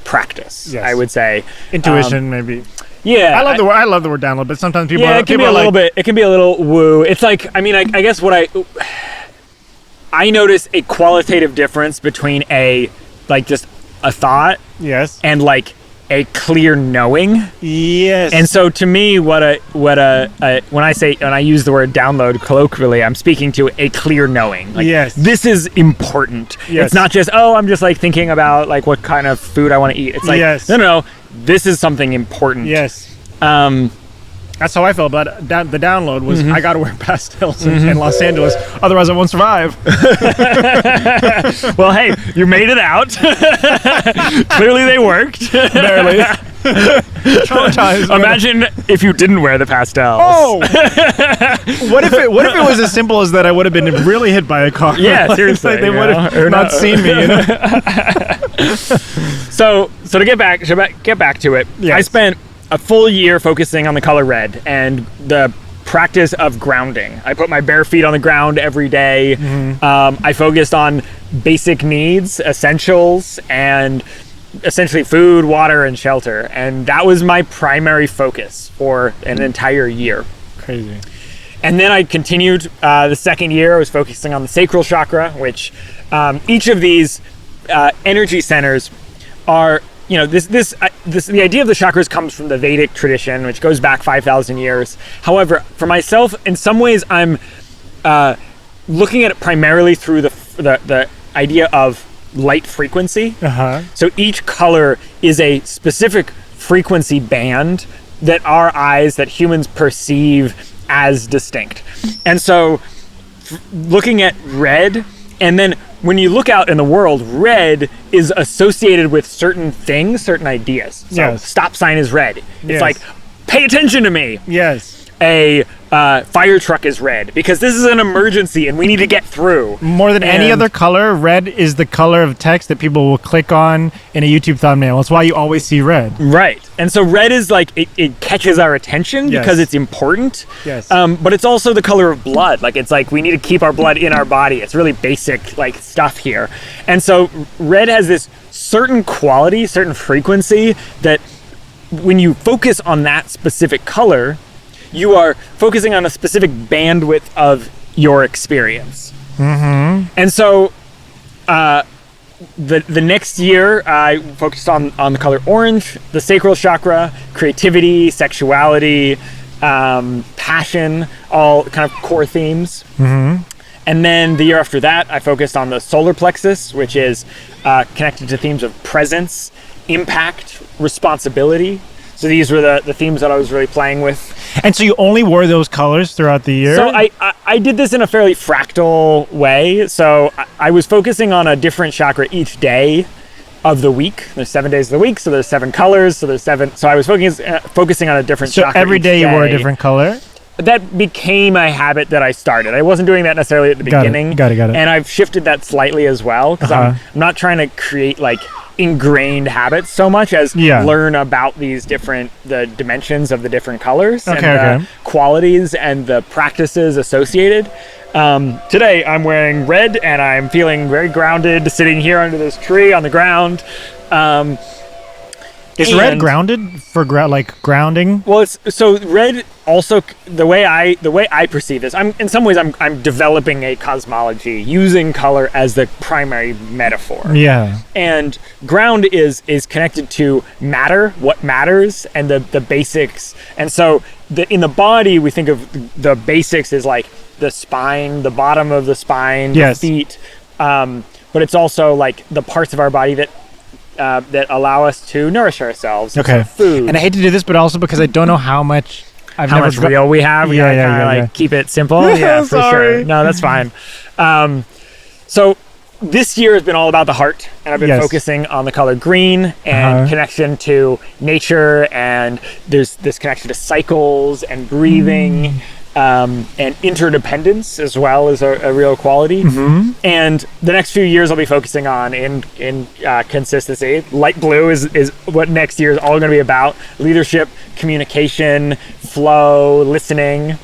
practice. Yes. I would say intuition, maybe. Yeah, I love the word download, but sometimes people. Yeah, it can be a little bit. It can be a little woo. It's like, I mean, I guess what I notice a qualitative difference between just a thought, yes, and like a clear knowing, yes. And so to me, when I use the word download colloquially, I'm speaking to a clear knowing. Like, yes, this is important. Yes. It's not just I'm just like thinking about like what kind of food I want to eat. It's like, yes, no, this is something important. Yes. That's how I felt about it. The download was, I got to wear pastels in Los Angeles, otherwise I won't survive. Well, hey, you made it out. Clearly they worked. Barely. Traumatized. Imagine if you didn't wear the pastels. Oh! What if it was as simple as that I would have been really hit by a car? Yeah, seriously. Like they would have not seen me, So to get back to it, yes. I spent a full year focusing on the color red and the practice of grounding. I put my bare feet on the ground every day. I focused on basic needs, essentials, and essentially food, water, and shelter. And that was my primary focus for an entire year. Crazy. And then I continued the second year. I was focusing on the sacral chakra, which each of these energy centers are, the idea of the chakras comes from the Vedic tradition, which goes back 5,000 years. However, for myself, in some ways, I'm looking at it primarily through the idea of light frequency. So each color is a specific frequency band that our eyes, that humans perceive as distinct. And so looking at red, and then when you look out in the world, red is associated with certain things, certain ideas. So yes. Stop sign is red. It's yes. like, pay attention to me. Yes. A fire truck is red because this is an emergency and we need to get through. More than any other color, red is the color of text that people will click on in a YouTube thumbnail. That's why you always see red. Right. And so red is like, it catches our attention yes. because it's important. Yes. But it's also the color of blood. Like, it's like we need to keep our blood in our body. It's really basic like stuff here. And so red has this certain quality, certain frequency that when you focus on that specific color, you are focusing on a specific bandwidth of your experience. And so the next year, I focused on the color orange, the sacral chakra, creativity, sexuality, passion, all kind of core themes. And then the year after that, I focused on the solar plexus, which is connected to themes of presence, impact, responsibility. So these were the themes that I was really playing with. And so you only wore those colors throughout the year? So I did this in a fairly fractal way. So I was focusing on a different chakra each day of the week. There's 7 days of the week, so there's 7 colors. So there's 7. So I was focusing on a different chakra. So every day you wore a different color? That became a habit that I started. I wasn't doing that necessarily at the beginning. Got it. And I've shifted that slightly as well, because I'm not trying to create like ingrained habits so much as learn about the dimensions of the different colors and the qualities and the practices associated. Today I'm wearing red and I'm feeling very grounded, sitting here under this tree on the ground. Is red grounded for grounding? Well, it's so red. Also, the way I perceive this, in some ways I'm developing a cosmology using color as the primary metaphor. Yeah. And ground is connected to matter, what matters, and the basics. And so in the body, we think of the basics as like the spine, the bottom of the spine, yes. the feet. But it's also like the parts of our body that allow us to nourish ourselves. Okay. Food. And I hate to do this, but also because I don't know how much real we have. We gotta keep it simple. Yeah, for Sorry. sure. No, that's fine. So this year has been all about the heart, and I've been focusing on the color green and connection to nature, and there's this connection to cycles and breathing. And interdependence as well is a real quality. And the next few years I'll be focusing on in consistency. Light blue is what next year is all going to be about: leadership, communication, flow, listening.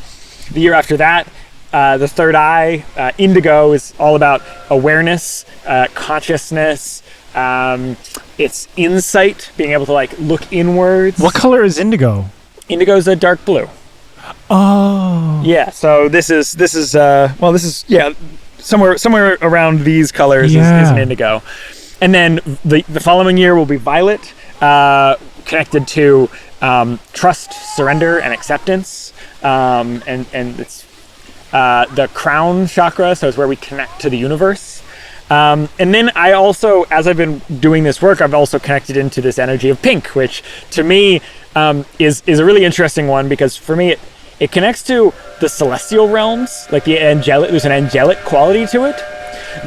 The year after that, the third eye, indigo, is all about awareness, consciousness. It's insight, being able to like look inwards. What color is indigo? Indigo is a dark blue. Oh. Yeah, so this is somewhere around these colors is an indigo. And then the following year will be violet, connected to trust, surrender, and acceptance. And it's the crown chakra, so it's where we connect to the universe. And then I also, as I've been doing this work, I've also connected into this energy of pink, which to me is a really interesting one, because for me it connects to the celestial realms, like the angelic. There's an angelic quality to it,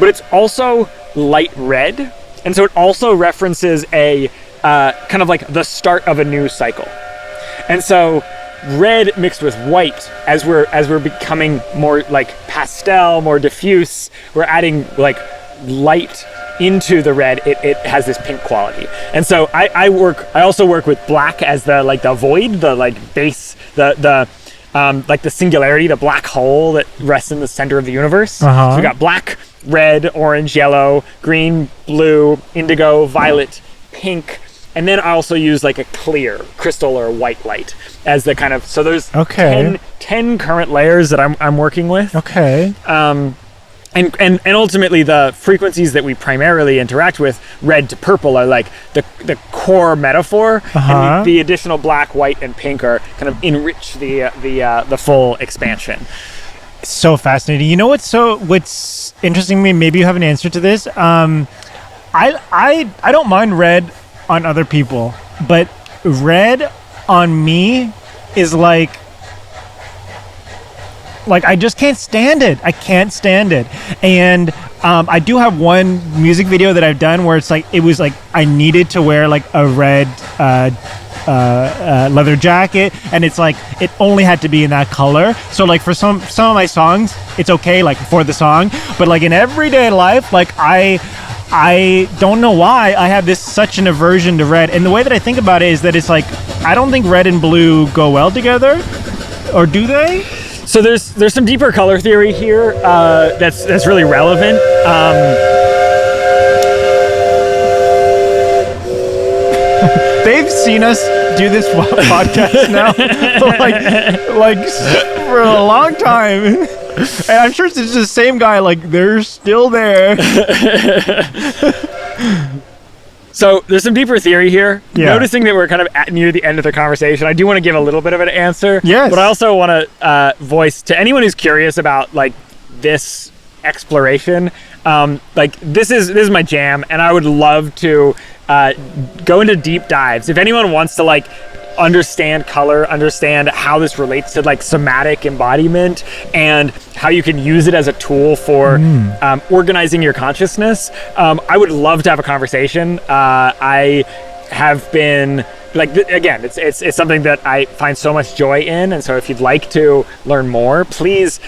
but it's also light red, and so it also references a kind of like the start of a new cycle. And so red mixed with white, as we're becoming more like pastel, more diffuse, we're adding like light into the red, it has this pink quality. And so I also work with black as the void, the like base, the like the singularity, the black hole that rests in the center of the universe. So we got black, red, orange, yellow, green, blue, indigo, violet, pink, and then I also use like a clear crystal or white light as the kind of, so there's 10 current layers that I'm working with. And ultimately the frequencies that we primarily interact with, red to purple, are like the core metaphor, and the additional black, white, and pink are kind of enrich the full expansion. So fascinating. You know what's interesting to me? Maybe you have an answer to this. I don't mind red on other people, but red on me is like I just can't stand it. I can't stand it. And I do have one music video that I've done where it's like, it was like I needed to wear like a red leather jacket, and it's like it only had to be in that color. So like for some of my songs, it's okay like for the song, but like in everyday life, like I don't know why I have such an aversion to red. And the way that I think about it is that it's like, I don't think red and blue go well together, or do they? So there's some deeper color theory here that's really relevant. They've seen us do this podcast now like for a long time, and I'm sure it's just the same guy. Like they're still there. So there's some deeper theory here. Yeah. Noticing that we're kind of near the end of the conversation, I do want to give a little bit of an answer. Yes. But I also want to voice to anyone who's curious about like this exploration. Like this is my jam, and I would love to go into deep dives. If anyone wants to like understand color, understand how this relates to like somatic embodiment, and how you can use it as a tool for organizing your consciousness, I would love to have a conversation. I have been again, it's something that I find so much joy in, and so if you'd like to learn more, please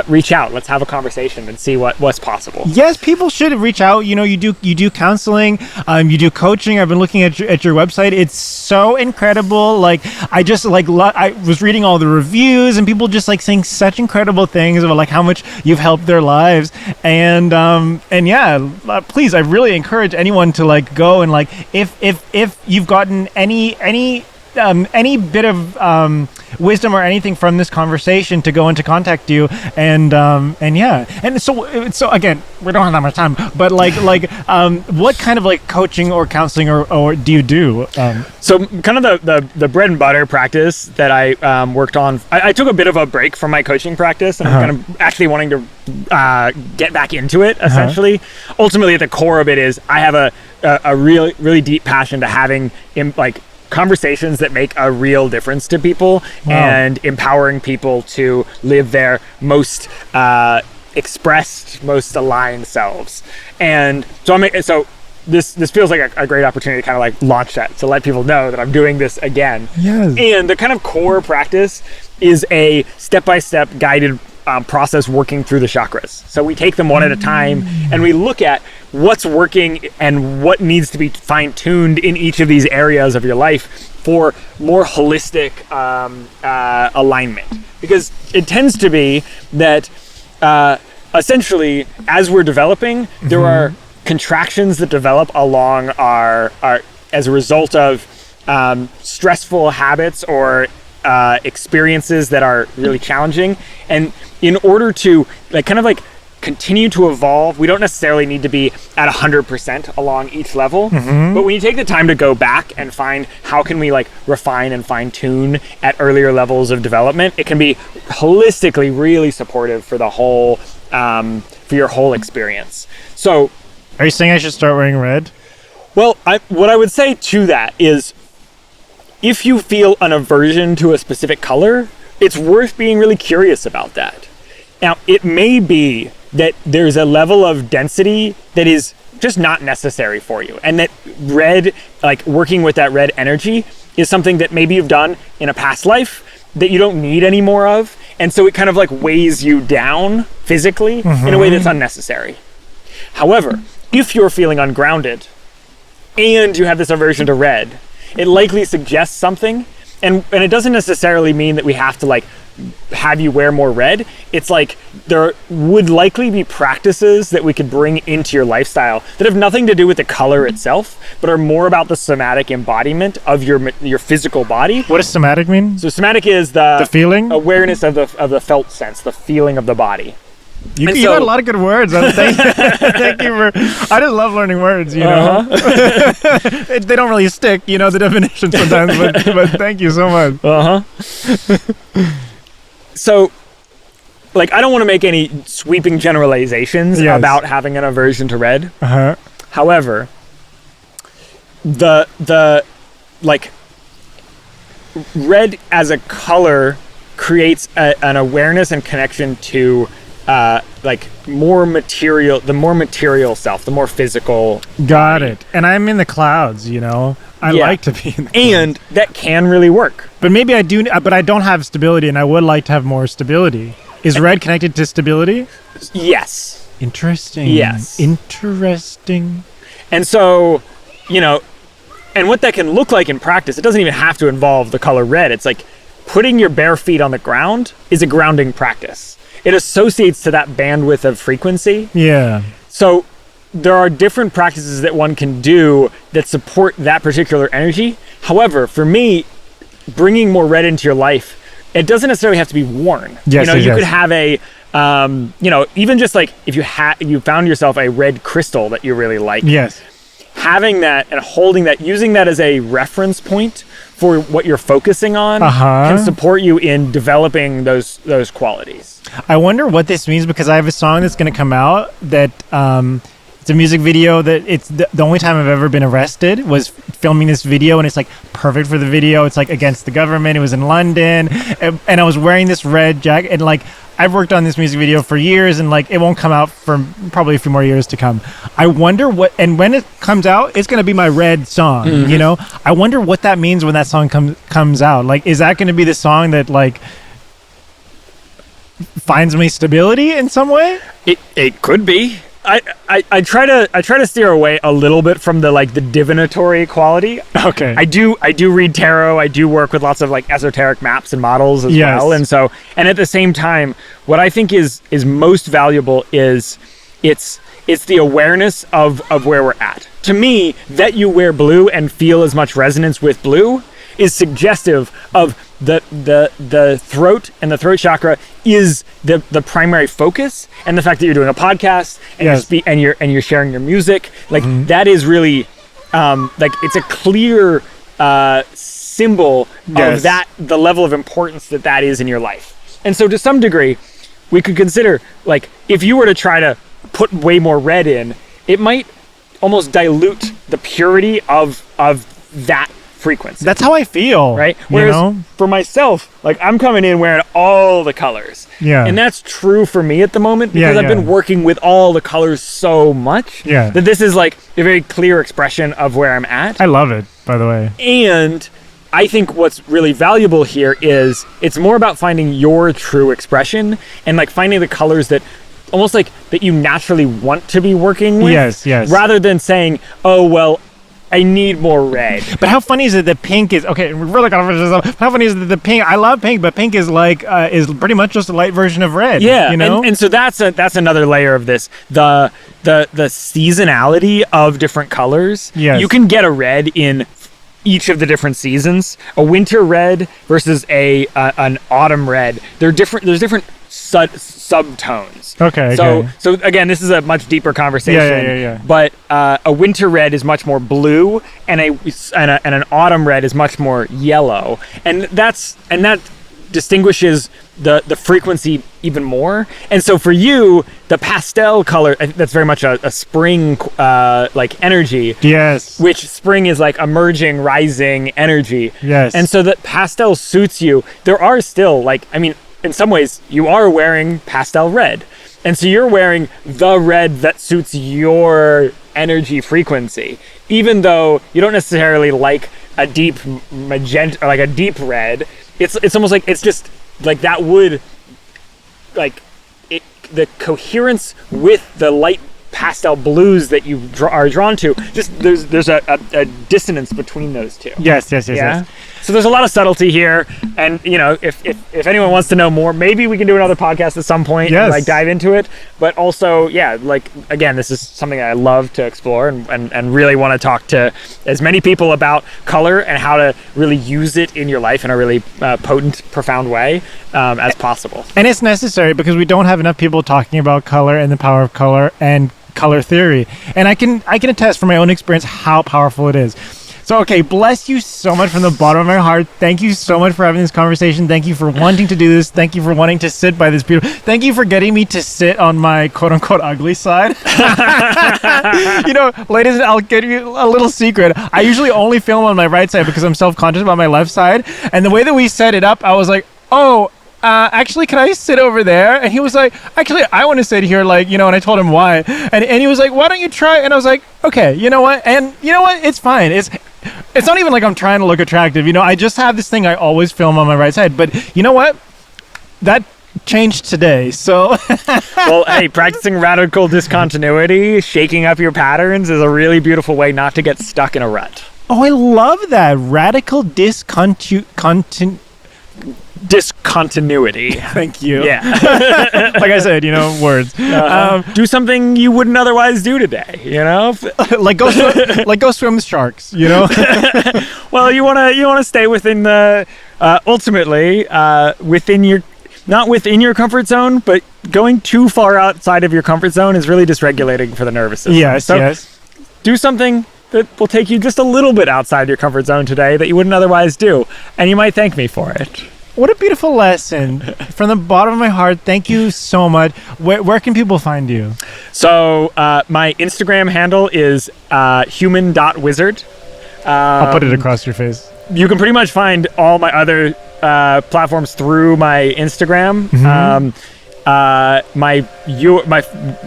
reach out. Let's have a conversation and see what's possible. Yes, people should reach out. You do counseling, you do coaching. I've been looking at your website. It's so incredible. Like I just I was reading all the reviews and people just like saying such incredible things about like how much you've helped their lives. And yeah, please, I really encourage anyone to like go and like if you've gotten any bit of wisdom or anything from this conversation, to go and to contact you. And yeah, and so again, we don't have that much time, but what kind of like coaching or counseling or do you do? So kind of the bread and butter practice that I worked on, I took a bit of a break from my coaching practice, and I'm kind of actually wanting to get back into it, essentially. Ultimately, at the core of it is I have a really, really deep passion to having conversations that make a real difference to people. Wow. And empowering people to live their most expressed, most aligned selves. And so this feels like a great opportunity to kind of like launch that, to let people know that I'm doing this again. Yes. And the kind of core practice is a step-by-step guided process working through the chakras. So we take them one at a time, and we look at what's working and what needs to be fine-tuned in each of these areas of your life for more holistic alignment. Because it tends to be that essentially, as we're developing, there are contractions that develop along our as a result of stressful habits or experiences that are really challenging. And in order to continue to evolve, we don't necessarily need to be at 100% along each level. But when you take the time to go back and find how can we refine and fine tune at earlier levels of development, it can be holistically really supportive for the whole, for your whole experience. So, are you saying I should start wearing red? Well, what I would say to that is, if you feel an aversion to a specific color, it's worth being really curious about that. Now, it may be that there's a level of density that is just not necessary for you, and that red, working with that red energy, is something that maybe you've done in a past life that you don't need any more of, and so it kind of weighs you down physically in a way that's unnecessary. However, if you're feeling ungrounded and you have this aversion to red, it likely suggests something, and it doesn't necessarily mean that we have to have you wear more red. It's there would likely be practices that we could bring into your lifestyle that have nothing to do with the color itself, but are more about the somatic embodiment of your physical body. What does somatic mean? So somatic is the feeling, awareness of the felt sense, the feeling of the body. You got a lot of good words. Thank you for. I just love learning words. You know, they don't really stick. The definition sometimes, but thank you so much. So, I don't want to make any sweeping generalizations about having an aversion to red. However, the red as a color creates an awareness and connection to the more material self, the more physical. Got it. And I'm in the clouds, I like to be in the clouds. And that can really work. But maybe I do, but I don't have stability, and I would like to have more stability. Is red connected to stability? Yes. Interesting. Yes. Interesting. And so, and what that can look like in practice, it doesn't even have to involve the color red. It's putting your bare feet on the ground is a grounding practice. It associates to that bandwidth of frequency. Yeah. So there are different practices that one can do that support that particular energy. However, for me, bringing more red into your life, it doesn't necessarily have to be worn. Yes, you could have a, even just if you found yourself a red crystal that you really like. Yes. Having that and holding that, using that as a reference point for what you're focusing on can support you in developing those qualities. I wonder what this means, because I have a song that's going to come out that It's a music video that it's the only time I've ever been arrested was filming this video, and it's like perfect for the video. It's like against the government. It was in London, and I was wearing this red jacket, and like I've worked on this music video for years, and like it won't come out for probably a few more years to come. I wonder and when it comes out, it's gonna be my red song. You know, I wonder what that means when that song comes out. Like, is that gonna be the song that like finds me stability in some way? It could be. I try to steer away a little bit from the like the divinatory quality. Okay. I do read tarot. I do work with lots of like esoteric maps and models as well. And at the same time, what I think is most valuable is it's the awareness of where we're at. To me, that you wear blue and feel as much resonance with blue is suggestive of the throat, and the throat chakra is the primary focus, and the fact that you're doing a podcast and you're sharing your music, like that is really like it's a clear symbol of that, the level of importance that is in your life. And so to some degree we could consider, like, if you were to try to put way more red in, it might almost dilute the purity of that frequency. That's how I feel, right? Whereas for myself, like, I'm coming in wearing all the colors, and that's true for me at the moment because I've been working with all the colors so much that this is like a very clear expression of where I'm at. I love it, by the way. And I think what's really valuable here is it's more about finding your true expression and like finding the colors that almost like that you naturally want to be working with, rather than saying, oh well, I need more red. But how funny is it that pink is okay? We're really controversial. How funny is it that the pink? I love pink, but pink is like is pretty much just a light version of red. Yeah, you know. And so that's another layer of this. The seasonality of different colors. Yes. You can get a red in each of the different seasons. A winter red versus an autumn red. They're different. There's different subtones. Okay. So again, this is a much deeper conversation. Yeah. But a winter red is much more blue, and an autumn red is much more yellow, and that distinguishes the frequency even more. And so for you, the pastel color, that's very much a spring like energy. Yes. Which spring is like emerging, rising energy. Yes. And so that pastel suits you. There are still, like, I mean, in some ways, you are wearing pastel red. And so you're wearing the red that suits your energy frequency, even though you don't necessarily like a deep magenta or like a deep red. It's almost like it's just like that would like it, the coherence with the light pastel blues that you are drawn to. Just there's a dissonance between those two. Yes. So there's a lot of subtlety here, and you know, if anyone wants to know more, maybe we can do another podcast at some point and like dive into it. But also, like, again, this is something I love to explore and really want to talk to as many people about color and how to really use it in your life in a really potent, profound way as possible. And it's necessary because we don't have enough people talking about color and the power of color and color theory. And I can attest from my own experience how powerful it is. So, okay, bless you so much from the bottom of my heart. Thank you so much for having this conversation. Thank you for wanting to do this. Thank you for wanting to sit by this beautiful... Thank you for getting me to sit on my quote-unquote ugly side. You know, ladies, I'll give you a little secret. I usually only film on my right side because I'm self-conscious about my left side. And the way that we set it up, I was like, actually, can I sit over there? And he was like, actually, I want to sit here, like, you know, and I told him why. And he was like, why don't you try? And I was like, okay, you know what? And you know what? It's fine. It's not even like I'm trying to look attractive. You know, I just have this thing I always film on my right side. But you know what? That changed today. So, well, hey, practicing radical discontinuity, shaking up your patterns is a really beautiful way not to get stuck in a rut. Oh, I love that. Radical discontinuity. Thank you. Yeah. Like I said, you know, words. Do something you wouldn't otherwise do today, you know? like go swim with sharks, you know? Well, you want to stay within the ultimately within your, not within your comfort zone, but going too far outside of your comfort zone is really dysregulating for the nervous system. Yes. Do something that will take you just a little bit outside your comfort zone today that you wouldn't otherwise do, and you might thank me for it. What a beautiful lesson. From the bottom of my heart, thank you so much. Where can people find you? So my Instagram handle is human.wizard. I'll put it across your face. You can pretty much find all my other platforms through my Instagram. My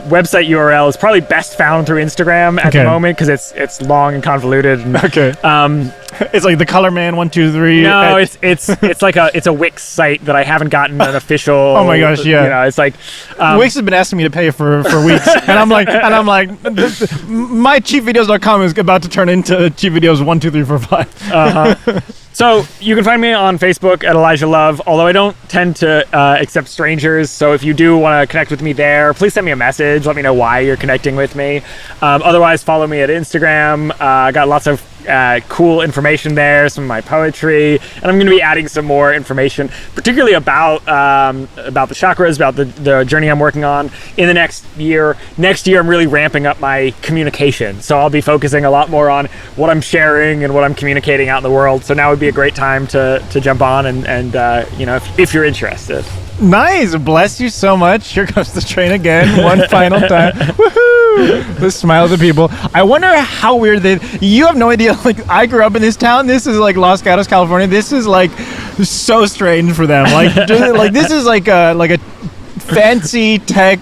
website URL is probably best found through Instagram at the moment because it's long and convoluted. And, it's like the Color Man 123. No, it's like a Wix site that I haven't gotten an official. Oh my gosh, yeah. You know, it's like Wix has been asking me to pay for weeks, and I'm like, my cheapvideos.com is about to turn into cheapvideos 1, 2, 3, 4, 5. So you can find me on Facebook at Elijah Love, although I don't tend to accept strangers. So if you do want to connect with me there, please send me a message. Let me know why you're connecting with me. Otherwise, follow me at Instagram. I got lots of cool information there, some of my poetry, and I'm going to be adding some more information, particularly about the chakras, about the journey I'm working on in the next year. Next year, I'm really ramping up my communication, so I'll be focusing a lot more on what I'm sharing and what I'm communicating out in the world. So now would be a great time to jump on and you know, if you're interested. Nice. Bless you so much. Here comes the train again. One final time. Woohoo! The smile of the people. I wonder how weird you have no idea. Like, I grew up in this town. This is like Los Gatos, California. This is like so strange for them. Like, like this is like a fancy tech,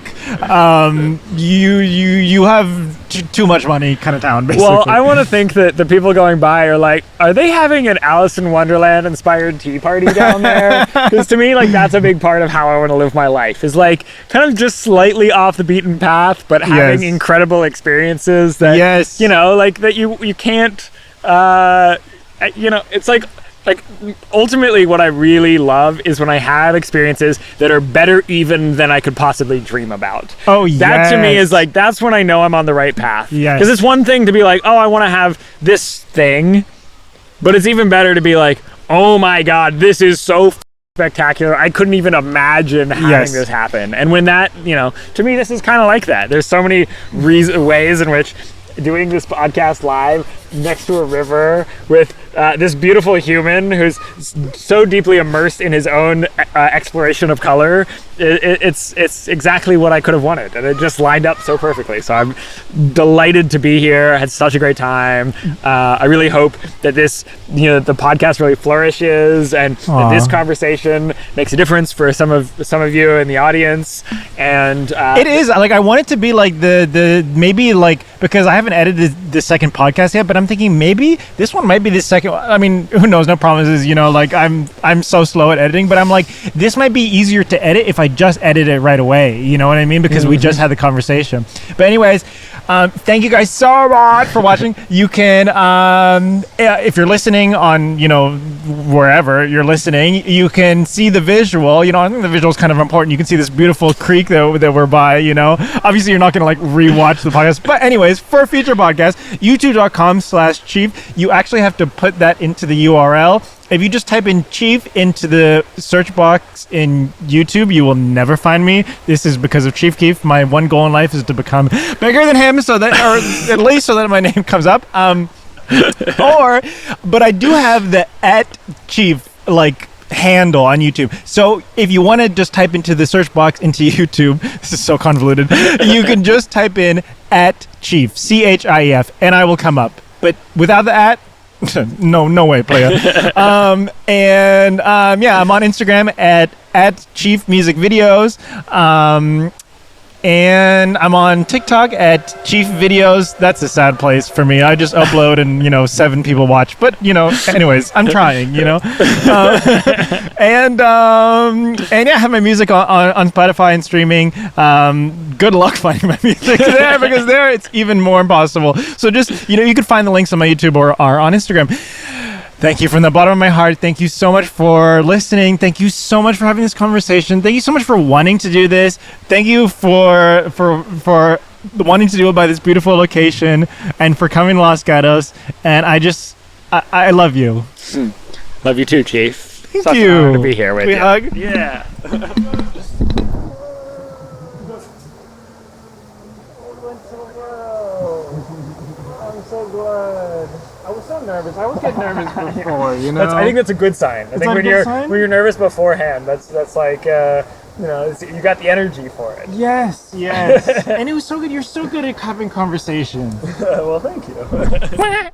you have too much money kind of town, basically. Well, I want to think that the people going by are like, are they having an Alice in Wonderland inspired tea party down there? Because to me, like, that's a big part of how I want to live my life, is like kind of just slightly off the beaten path, but having incredible experiences that, you know, like that you can't, you know, it's like ultimately what I really love is when I have experiences that are better even than I could possibly dream about. Oh, yes. That to me is like, that's when I know I'm on the right path. Yes. Because it's one thing to be like, oh, I want to have this thing, but it's even better to be like, oh my God, this is so spectacular. I couldn't even imagine having this happen. And when that, you know, to me, this is kind of like that. There's so many ways in which doing this podcast live next to a river with this beautiful human who's so deeply immersed in his own exploration of color, it's exactly what I could have wanted, and it just lined up so perfectly. So I'm delighted to be here. I had such a great time. I really hope that this, you know, the podcast really flourishes, and that this conversation makes a difference for some of you in the audience. And it is like, I want it to be like the maybe, like, because I haven't edited the second podcast yet, but I'm thinking maybe this one might be the second. I mean, who knows? No promises, you know, like I'm so slow at editing, but I'm like, this might be easier to edit if I just edit it right away, you know what I mean? Because we just had the conversation. But anyways, thank you guys so much for watching. You can, if you're listening on, you know, wherever you're listening, you can see the visual. You know, I think the visual is kind of important. You can see this beautiful creek that we're by, you know. Obviously, you're not going to like rewatch the podcast. But anyways, for a future podcast, youtube.com/chief, you actually have to put that into the URL. If you just type in Chief into the search box in YouTube, you will never find me. This is because of Chief Keef. My one goal in life is to become bigger than him, so that, or at least so that my name comes up. But I do have the @Chief like handle on YouTube. So if you want to just type into the search box into YouTube, this is so convoluted. You can just type in @Chief, CHIEF, and I will come up. But without the no way, playa. Yeah, I'm on Instagram at Chief Music Videos. And I'm on TikTok at Chief Videos. That's a sad place for me. I just upload and, you know, 7 people watch. But, you know, anyways, I'm trying, you know. And yeah, I have my music on Spotify and streaming. Good luck finding my music there, because there it's even more impossible. So just, you know, you can find the links on my YouTube or on Instagram. Thank you from the bottom of my heart. Thank you so much for listening. Thank you so much for having this conversation. Thank you so much for wanting to do this. Thank you for wanting to do it by this beautiful location, and for coming to Los Gatos. And I love you. Love you too, Chief. Thank Such you. an honor to be here with you. Hug? Yeah. I'm so glad. I was so nervous. I would get nervous before, you know. I think that's a good sign. I think when you're nervous beforehand, that's like you got the energy for it. Yes. And it was so good. You're so good at having conversations. Well, thank you.